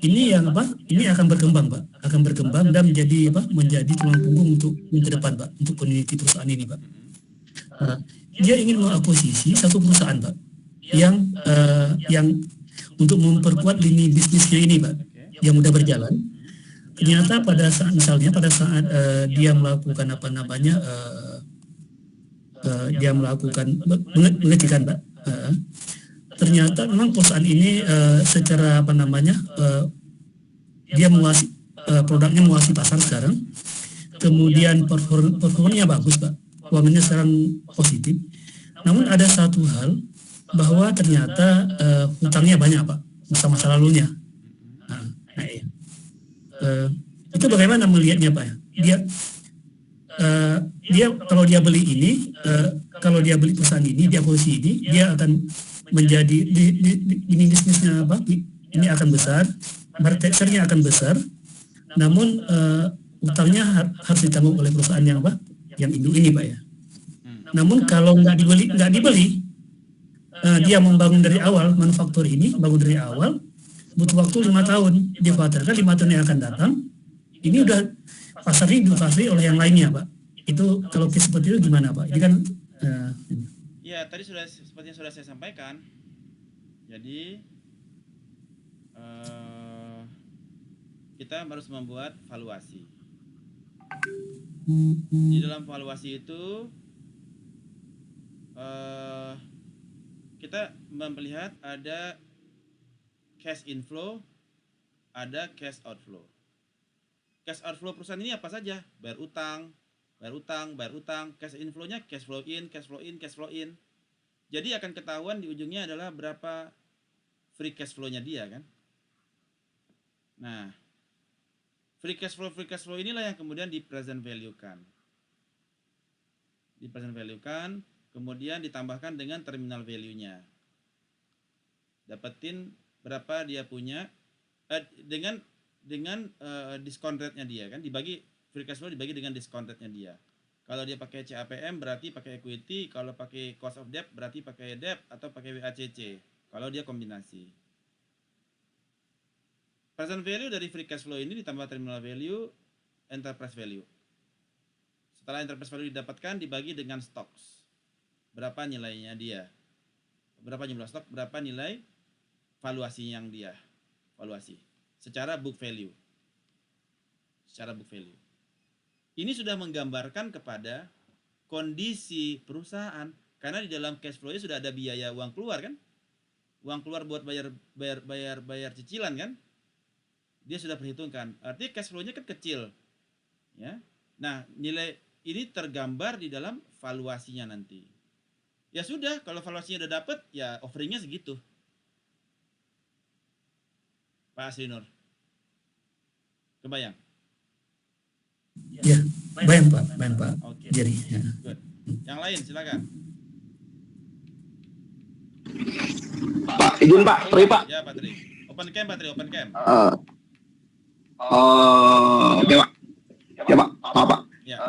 ini akan berkembang, Pak, dan menjadi tulang punggung untuk ke depan, Pak, untuk community perusahaan ini, Pak. Dia ingin mengakuisisi satu perusahaan, Pak, yang untuk memperkuat lini bisnisnya ini, Pak, yang sudah berjalan. Ternyata pada saat dia melakukan mengecekkan, Pak, ternyata memang perusahaan ini secara dia menguasai produknya, menguasai pasar sekarang, kemudian performanya bagus, Pak, keuangannya sekarang positif. Namun ada satu hal bahwa ternyata hutangnya banyak, Pak, masa lalunya. Itu bagaimana melihatnya, Pak? Dia kalau dia beli ini, kalau dia beli perusahaan ini, dia posisi ini, dia akan menjadi ini bisnisnya, Pak, ini akan besar, market share-nya akan besar, namun utangnya harus ditanggung oleh perusahaan yang induk ini, Pak, ya. Namun kalau nggak dibeli, dia membangun dari awal, manufaktur ini bangun dari awal, butuh waktu 5 tahun. Dikhawatirkan 5 tahun yang akan datang, ini udah pasarnya dikuasai oleh yang lainnya, Pak. Itu kalau seperti itu gimana, Pak? Ini kan
ya, tadi seperti yang sudah saya sampaikan. Jadi kita harus membuat valuasi. Di dalam valuasi itu kita melihat ada cash inflow, ada cash outflow. Cash outflow perusahaan ini apa saja? Bayar utang. Cash inflow-nya cash flow in. Jadi akan ketahuan di ujungnya adalah berapa free cash flow-nya dia, kan? Nah, free cash flow inilah yang kemudian di present value-kan. Kemudian ditambahkan dengan terminal value-nya. Dapetin berapa dia punya dengan discount rate-nya dia, kan, dibagi free cash flow dibagi dengan discount rate-nya dia. Kalau dia pakai CAPM berarti pakai equity, kalau pakai cost of debt berarti pakai debt atau pakai WACC. Kalau dia kombinasi. Present value dari free cash flow ini ditambah terminal value, enterprise value. Setelah enterprise value didapatkan dibagi dengan stocks. Berapa nilainya dia? Berapa jumlah stok, berapa nilai valuasi yang dia valuasi secara book value. Ini sudah menggambarkan kepada kondisi perusahaan, karena di dalam cash flow-nya sudah ada biaya uang keluar, kan? Uang keluar buat bayar cicilan, kan? Dia sudah perhitungkan. Artinya cash flow-nya kan kecil, ya. Nah, nilai ini tergambar di dalam valuasinya nanti. Ya sudah, kalau valuasinya udah dapet, ya offeringnya segitu. Pak Asrinur, kebayang?
Ya, bayang Pak.
Oke.
Jadi, ya.
Good. Yang lain silakan.
Pak, izin Pak, Tri Pak.
Ya Pak Tri. Open cam.
Oke Pak. Ya Pak, maaf Pak.
Ya.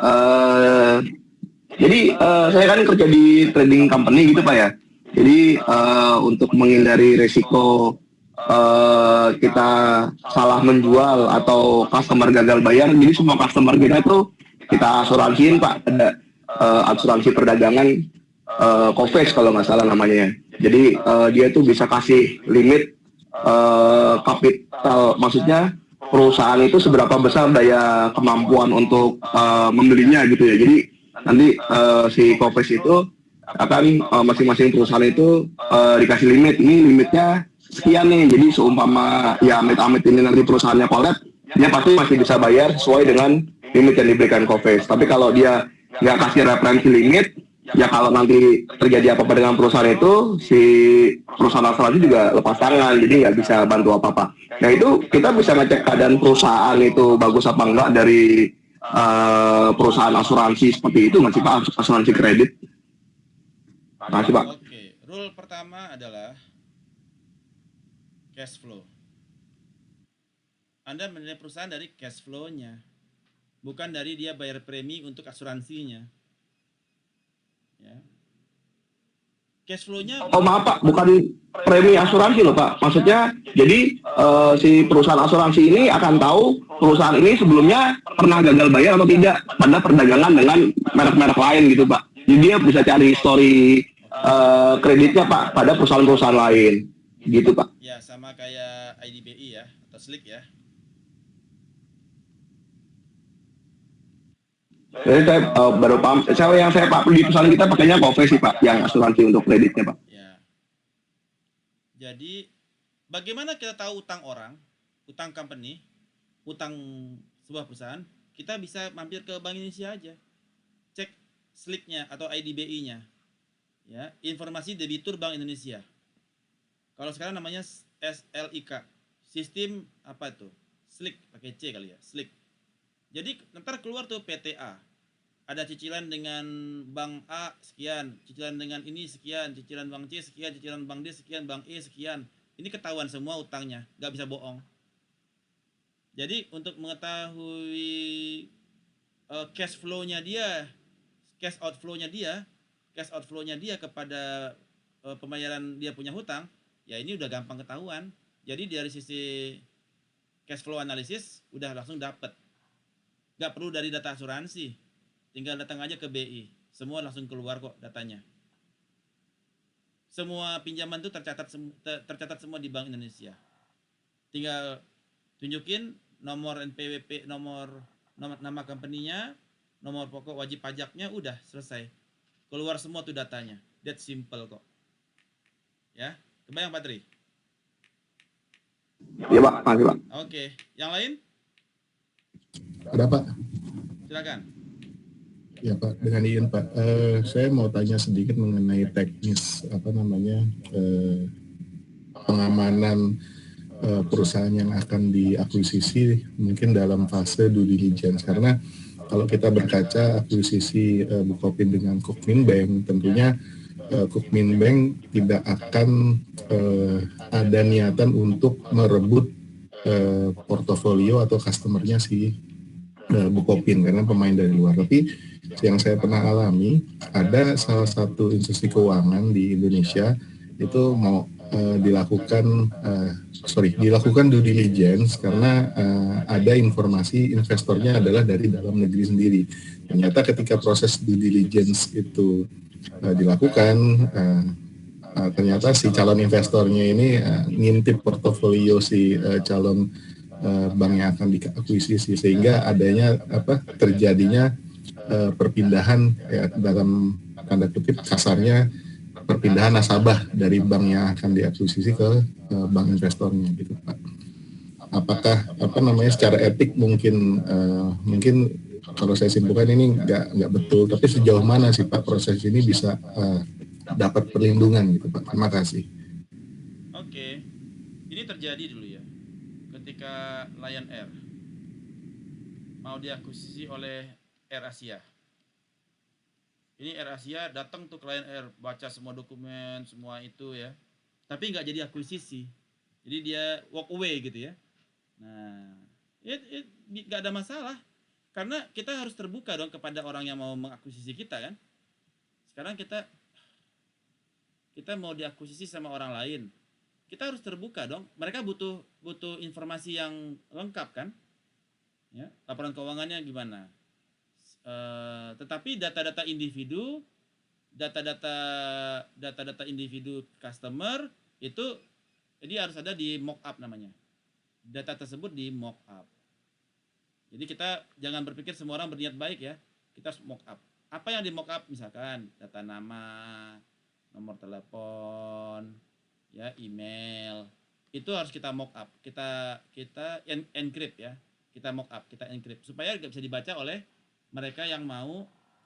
Jadi saya kan kerja di trading company gitu Pak ya. Jadi untuk menghindari resiko kita salah menjual atau customer gagal bayar, jadi semua customer kita itu kita asuransiin Pak, ada asuransi perdagangan Coface kalau nggak salah namanya. Jadi dia tuh bisa kasih limit kapital, maksudnya perusahaan itu seberapa besar daya kemampuan untuk membelinya gitu ya. Jadi nanti si Coface itu akan masing-masing perusahaan itu dikasih limit. Ini limitnya sekian nih, jadi seumpama ya amit-amit ini nanti perusahaannya collapse, dia pasti masih bisa bayar sesuai dengan limit yang diberikan Coface. Tapi kalau dia nggak kasih referensi limit, ya kalau nanti terjadi apa-apa dengan perusahaan itu, si perusahaan asuransi juga lepas tangan, jadi nggak bisa bantu apa-apa. Nah itu kita bisa ngecek keadaan perusahaan itu bagus apa enggak dari perusahaan asuransi seperti itu nggak sih Pak, asuransi kredit? Terima kasih Pak.
Oke, rule pertama adalah cash flow. Anda menilai perusahaan dari cash flow-nya, bukan dari dia bayar premi untuk asuransinya. Ya. Cash flow-nya
Oh maaf Pak, bukan premi asuransi loh Pak. Maksudnya jadi si perusahaan asuransi ini akan tahu perusahaan ini sebelumnya pernah gagal bayar atau tidak pada perdagangan dengan merek-merek lain gitu Pak. Jadi dia bisa cari histori kreditnya Pak pada perusahaan-perusahaan lain gitu Pak.
ya sama kayak IDBI ya atau SLIC ya.
Jadi saya baru paham. Yang saya Pak di perusahaan kita pakainya Kove sih Pak, yang asuransi untuk kreditnya Pak.
Ya. Jadi bagaimana kita tahu utang orang, utang company, utang sebuah perusahaan? Kita bisa mampir ke Bank Indonesia aja, cek SLIC-nya atau IDBI-nya, ya, informasi debitur Bank Indonesia. Kalau sekarang namanya SLIK, sistem apa itu? SLIC pakai C kali ya, SLIC. Jadi ntar keluar tuh PTA. Ada cicilan dengan Bank A sekian, cicilan dengan ini sekian, cicilan Bank C sekian, cicilan Bank D sekian, Bank E sekian. Ini ketahuan semua utangnya, nggak bisa bohong. Jadi untuk mengetahui cash flow-nya dia, cash outflow-nya dia kepada pembayaran dia punya hutang, ya ini udah gampang ketahuan. Jadi dari sisi cash flow analisis udah langsung dapet. Nggak perlu dari data asuransi. Tinggal datang aja ke BI, semua langsung keluar kok datanya. Semua pinjaman itu tercatat semua di Bank Indonesia. Tinggal tunjukin nomor NPWP, nomor nama company-nya, nomor pokok wajib pajaknya, udah selesai. Keluar semua tuh datanya. That simple kok. Ya, kebayang Pak Tri?
Iya Pak, makasih Pak.
Oke, yang lain?
Ada Pak?
Silakan.
Ya Pak, dengan izin Pak, saya mau tanya sedikit mengenai teknis pengamanan perusahaan yang akan diakuisisi mungkin dalam fase due diligence, karena kalau kita berkaca akuisisi Bukopin dengan Kukmin tentunya Kukmin tidak akan ada niatan untuk merebut portofolio atau customernya si Bukopin karena pemain dari luar. Tapi yang saya pernah alami, ada salah satu institusi keuangan di Indonesia itu mau dilakukan due diligence karena ada informasi investornya adalah dari dalam negeri sendiri. Ternyata ketika proses due diligence itu dilakukan, ternyata si calon investornya ini ngintip portofolio si calon bank yang akan diakuisisi, sehingga terjadinya perpindahan ya, dalam tanda kutip kasarnya perpindahan nasabah dari bank yang akan diakuisisi ke bank investornya gitu Pak. Apakah secara etik mungkin kalau saya simpulkan ini nggak betul, tapi sejauh mana sih Pak proses ini bisa dapat perlindungan gitu Pak? Terima kasih.
Oke, ini terjadi dulu ya, ketika Lion Air mau diakuisisi oleh Air Asia. Ini Air Asia datang tuh ke Lion Air, baca semua dokumen, semua itu ya. Tapi nggak jadi akuisisi. Jadi dia walk away gitu ya. Nah, nggak ada masalah. Karena kita harus terbuka dong kepada orang yang mau mengakuisisi kita kan. Sekarang kita mau diakuisisi sama orang lain. Kita harus terbuka dong. Mereka butuh informasi yang lengkap kan. Ya, laporan keuangannya gimana? Tetapi data-data individu customer itu jadi harus ada di mock up namanya. Data tersebut di mock up. Jadi kita jangan berpikir semua orang berniat baik ya. Kita harus mock up. Apa yang di mock up? Misalkan data nama, nomor telepon, ya, email. Itu harus kita mock up. Kita encrypt ya. Kita mock up, kita encrypt supaya nggak bisa dibaca oleh mereka yang mau.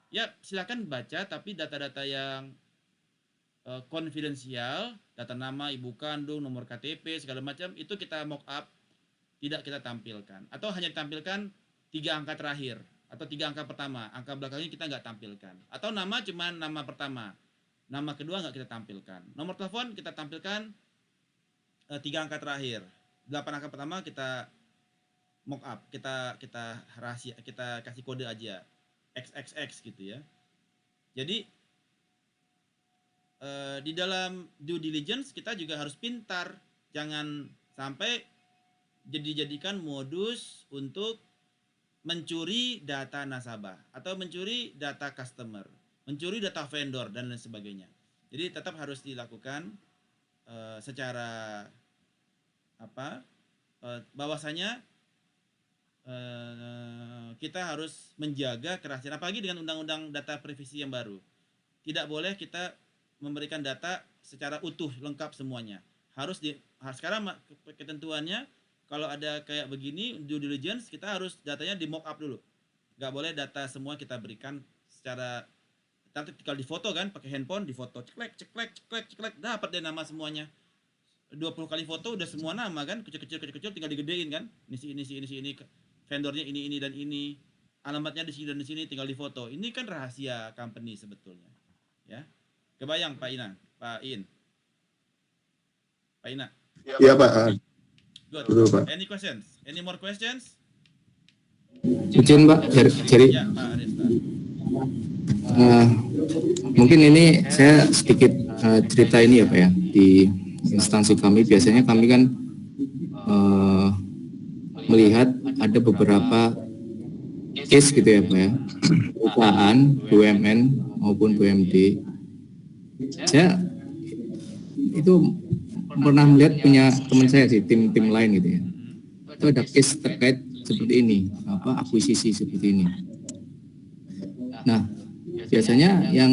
Ya silakan baca, tapi data-data yang konfidensial, data nama, ibu kandung, nomor KTP segala macam itu kita mock up, tidak kita tampilkan, atau hanya tampilkan 3 angka terakhir atau 3 angka pertama, angka belakangnya kita nggak tampilkan, atau nama cuma nama pertama, nama kedua nggak kita tampilkan, nomor telepon kita tampilkan 3 angka terakhir, 8 angka pertama kita mock up, kita rahasia, kita kasih kode aja XXX gitu ya. Jadi di dalam due diligence kita juga harus pintar, jangan sampai dijadikan modus untuk mencuri data nasabah atau mencuri data customer, mencuri data vendor dan lain sebagainya. Jadi tetap harus dilakukan secara bahwasanya kita harus menjaga kerahasiaan, apalagi dengan undang-undang data privasi yang baru. Tidak boleh kita memberikan data secara utuh lengkap semuanya. Sekarang ketentuannya kalau ada kayak begini due diligence, kita harus datanya di mock up dulu. Nggak boleh data semua kita berikan secara, nanti kalau difoto kan pakai handphone, difoto ceklek dapat deh nama semuanya. 20 kali foto udah semua nama kan, kecil-kecil tinggal digedein kan. Ini vendornya ini dan ini, alamatnya di sini dan di sini, tinggal difoto. Ini kan rahasia company sebetulnya. Ya. Kebayang Pak Ina, Pak In. Pak Ina.
Iya Pak.
Good.
Betul, Pak.
Any questions? Any more questions?
Izin Pak, jadi
Ya, Pak Arista.
mungkin ini saya sedikit cerita ini ya Pak ya, di instansi kami biasanya kami kan melihat ada beberapa case gitu ya Pak ya, perusahaan BUMN maupun BUMD. Saya itu pernah melihat punya teman saya sih, tim lain gitu ya, itu ada case terkait seperti ini, akuisisi seperti ini. Nah, biasanya yang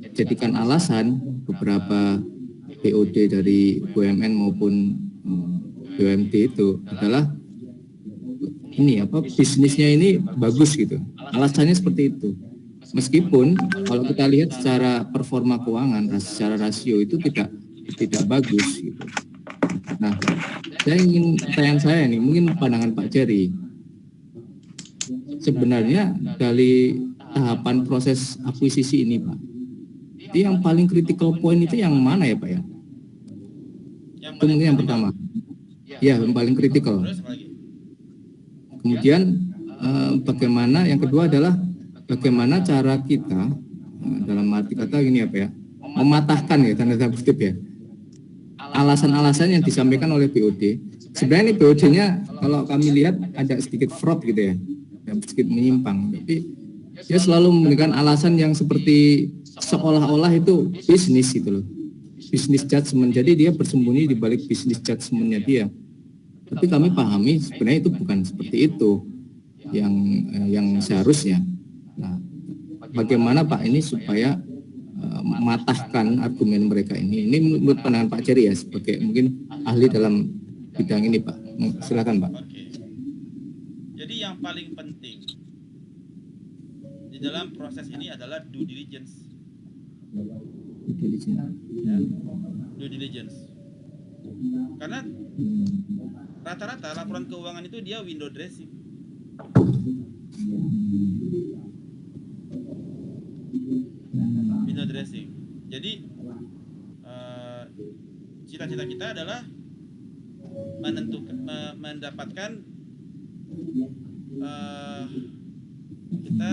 dijadikan alasan beberapa BOD dari BUMN maupun BUMD itu adalah ini bisnisnya ini bagus gitu. Alasannya seperti itu. Meskipun kalau kita lihat secara performa keuangan, secara rasio itu tidak bagus gitu. Nah, pertanyaan saya nih, mungkin pandangan Pak Jerry. Sebenarnya dari tahapan proses akuisisi ini Pak, itu yang paling critical point itu yang mana ya Pak ya? Itu mungkin yang pertama. Ya, yang paling kritikal. Kemudian bagaimana, yang kedua adalah bagaimana cara kita, dalam arti kata gini ya Pak ya, mematahkan ya, tanda kutip ya, alasan-alasan yang disampaikan oleh BOD. Sebenarnya ini BOD-nya kalau kami lihat ada sedikit fraud gitu ya, sedikit menyimpang. Tapi dia selalu memberikan alasan yang seperti seolah-olah itu bisnis gitu loh, bisnis judgment. Jadi dia bersembunyi di balik bisnis judgment-nya dia. Tapi kami pahami sebenarnya itu bukan seperti itu yang seharusnya. Nah, bagaimana Pak ini supaya mematahkan argumen mereka ini? Ini menurut pandangan Pak Jerry ya, sebagai mungkin ahli dalam bidang ini Pak. Silakan Pak.
Oke. Jadi yang paling penting di dalam proses ini adalah due diligence. Ya, due diligence. Karena rata-rata laporan keuangan itu dia window dressing. Window dressing. Jadi cita-cita kita adalah mendapatkan kita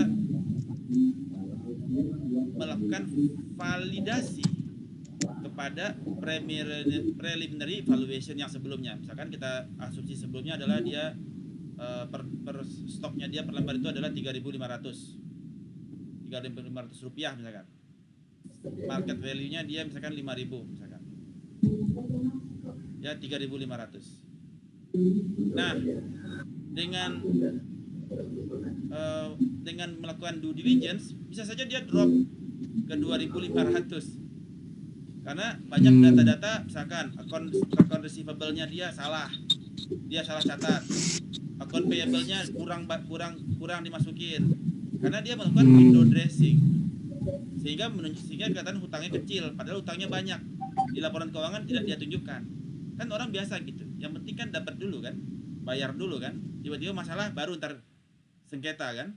melakukan validasi kepada preliminary valuation yang sebelumnya. Misalkan kita asumsi sebelumnya adalah dia per stoknya dia per lembar itu adalah 3.500 rupiah misalkan. Market value-nya dia misalkan 5.000 misalkan. Ya 3.500. Nah, dengan melakukan due diligence bisa saja dia drop ke 2.500. Karena banyak data-data, misalkan akun receivable-nya dia salah catat, akun payable-nya kurang dimasukin, karena dia melakukan window dressing, sehingga kelihatan hutangnya kecil, padahal hutangnya banyak. Di laporan keuangan tidak dia tunjukkan. Kan orang biasa gitu, yang penting kan dapat dulu kan, bayar dulu kan, tiba-tiba masalah baru ntar sengketa kan.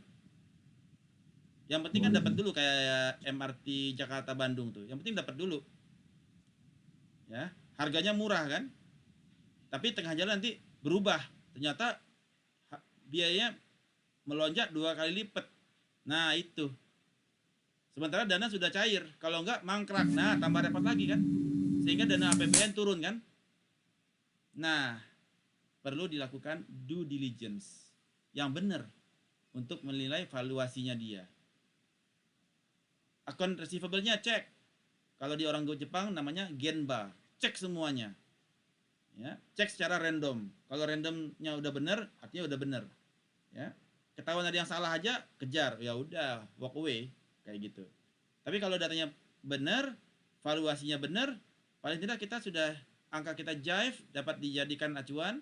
Yang penting kan dapat dulu, kayak MRT Jakarta Bandung tuh, yang penting dapat dulu. Ya, harganya murah kan, tapi tengah jalan nanti berubah, ternyata biayanya melonjak 2 kali lipat. Nah itu Sementara dana sudah cair, kalau enggak mangkrak, nah tambah repot lagi kan, sehingga dana APBN turun kan. Nah, perlu dilakukan due diligence yang benar untuk menilai valuasinya dia. Account receivable-nya cek. Kalau di orang Jepang namanya genba, cek semuanya. Ya, cek secara random. Kalau randomnya udah benar, artinya udah benar. Ya, ketahuan ada yang salah aja, kejar. Ya udah, walk away kayak gitu. Tapi kalau datanya benar, valuasinya benar, paling tidak kita sudah angka kita jive dapat dijadikan acuan.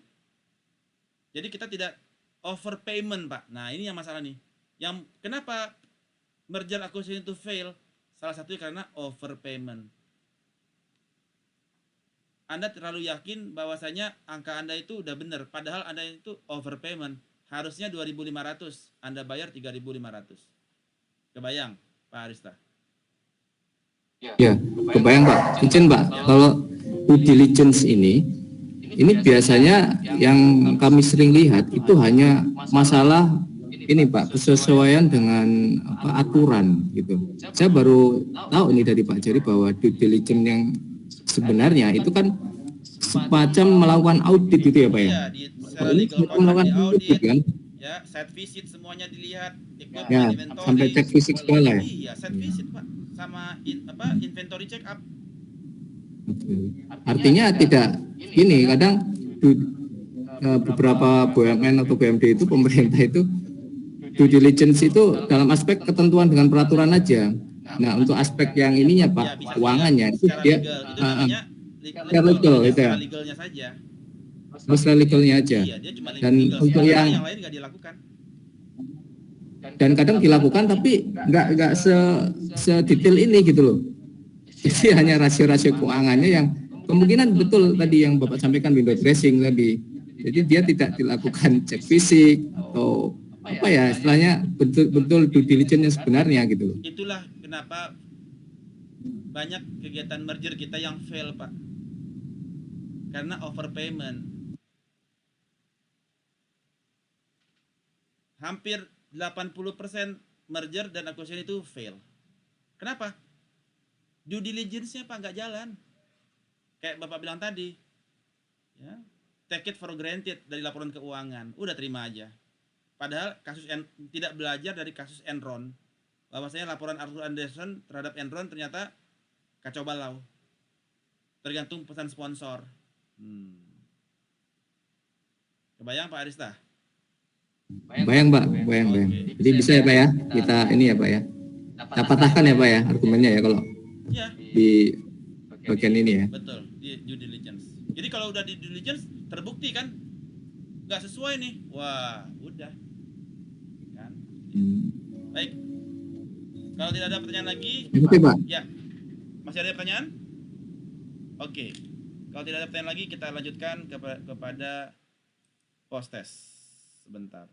Jadi kita tidak overpayment, Pak. Nah, ini yang masalah nih. Yang kenapa merger acquisition itu fail? Salah satunya karena overpayment. Anda terlalu yakin bahwasanya angka Anda itu udah benar, padahal Anda itu overpayment. Harusnya 2.500, Anda bayar 3.500. Kebayang, Pak Arista?
Ya, kebayang Pak. Izin Pak, kalau due diligence ini biasanya yang kami sering lihat itu hanya masalah ini Pak, kesesuaian dengan aturan gitu. Saya baru tahu ini dari Pak Jerry bahwa due diligence yang sebenarnya itu kan semacam melakukan audit gitu ya Pak ya?
Iya, secara legal
melakukan audit kan?
Ya, site visit semuanya dilihat,
Ya, sampai cek fisik segala ya?
Iya, site visit Pak, sama inventory check up.
Artinya tidak ini kadang beberapa BUMN atau BUMD itu pemerintah itu due diligence itu dalam aspek ketentuan dengan peraturan aja. Nah untuk aspek yang ininya Pak, keuangannya itu dia legal itu ya.
Legalnya saja.
Masalah legalnya aja.
Iya, dia cuma
Dan
legal,
untuk yang
lain nggak dilakukan.
Dan kadang dilakukan tapi nggak sedetail ini gitu loh. Jadi hanya rasio-rasio keuangannya yang kemungkinan betul tadi yang Bapak sampaikan window dressing tadi. Jadi dia tidak dilakukan cek fisik atau apa ya istilahnya betul-betul due diligence yang sebenarnya gitu loh.
Itulah kenapa banyak kegiatan merger kita yang fail Pak, karena overpayment. Hampir 80% merger dan acquisition itu fail. Kenapa? Due diligence-nya Pak nggak jalan. Kayak Bapak bilang tadi, ya, take it for granted dari laporan keuangan, udah terima aja. Padahal tidak belajar dari kasus Enron, bahwasanya laporan Arthur Andersen terhadap Enron ternyata kacau balau, tergantung pesan sponsor. Kebayang Pak Arista?
Bayang Pak, bayang. Jadi bisa ya Pak ya, kita ini ya Pak ya, kita patahkan ya Pak ya argumennya ya kalau
Ya,
di bagian ini ya.
betul, di due diligence. Jadi kalau udah di due diligence terbukti kan nggak sesuai nih, wah udah kan. Baik, kalau tidak ada pertanyaan lagi,
Oke Pak.
ya masih ada pertanyaan? Oke, kalau tidak ada pertanyaan lagi kita lanjutkan kepada post test sebentar.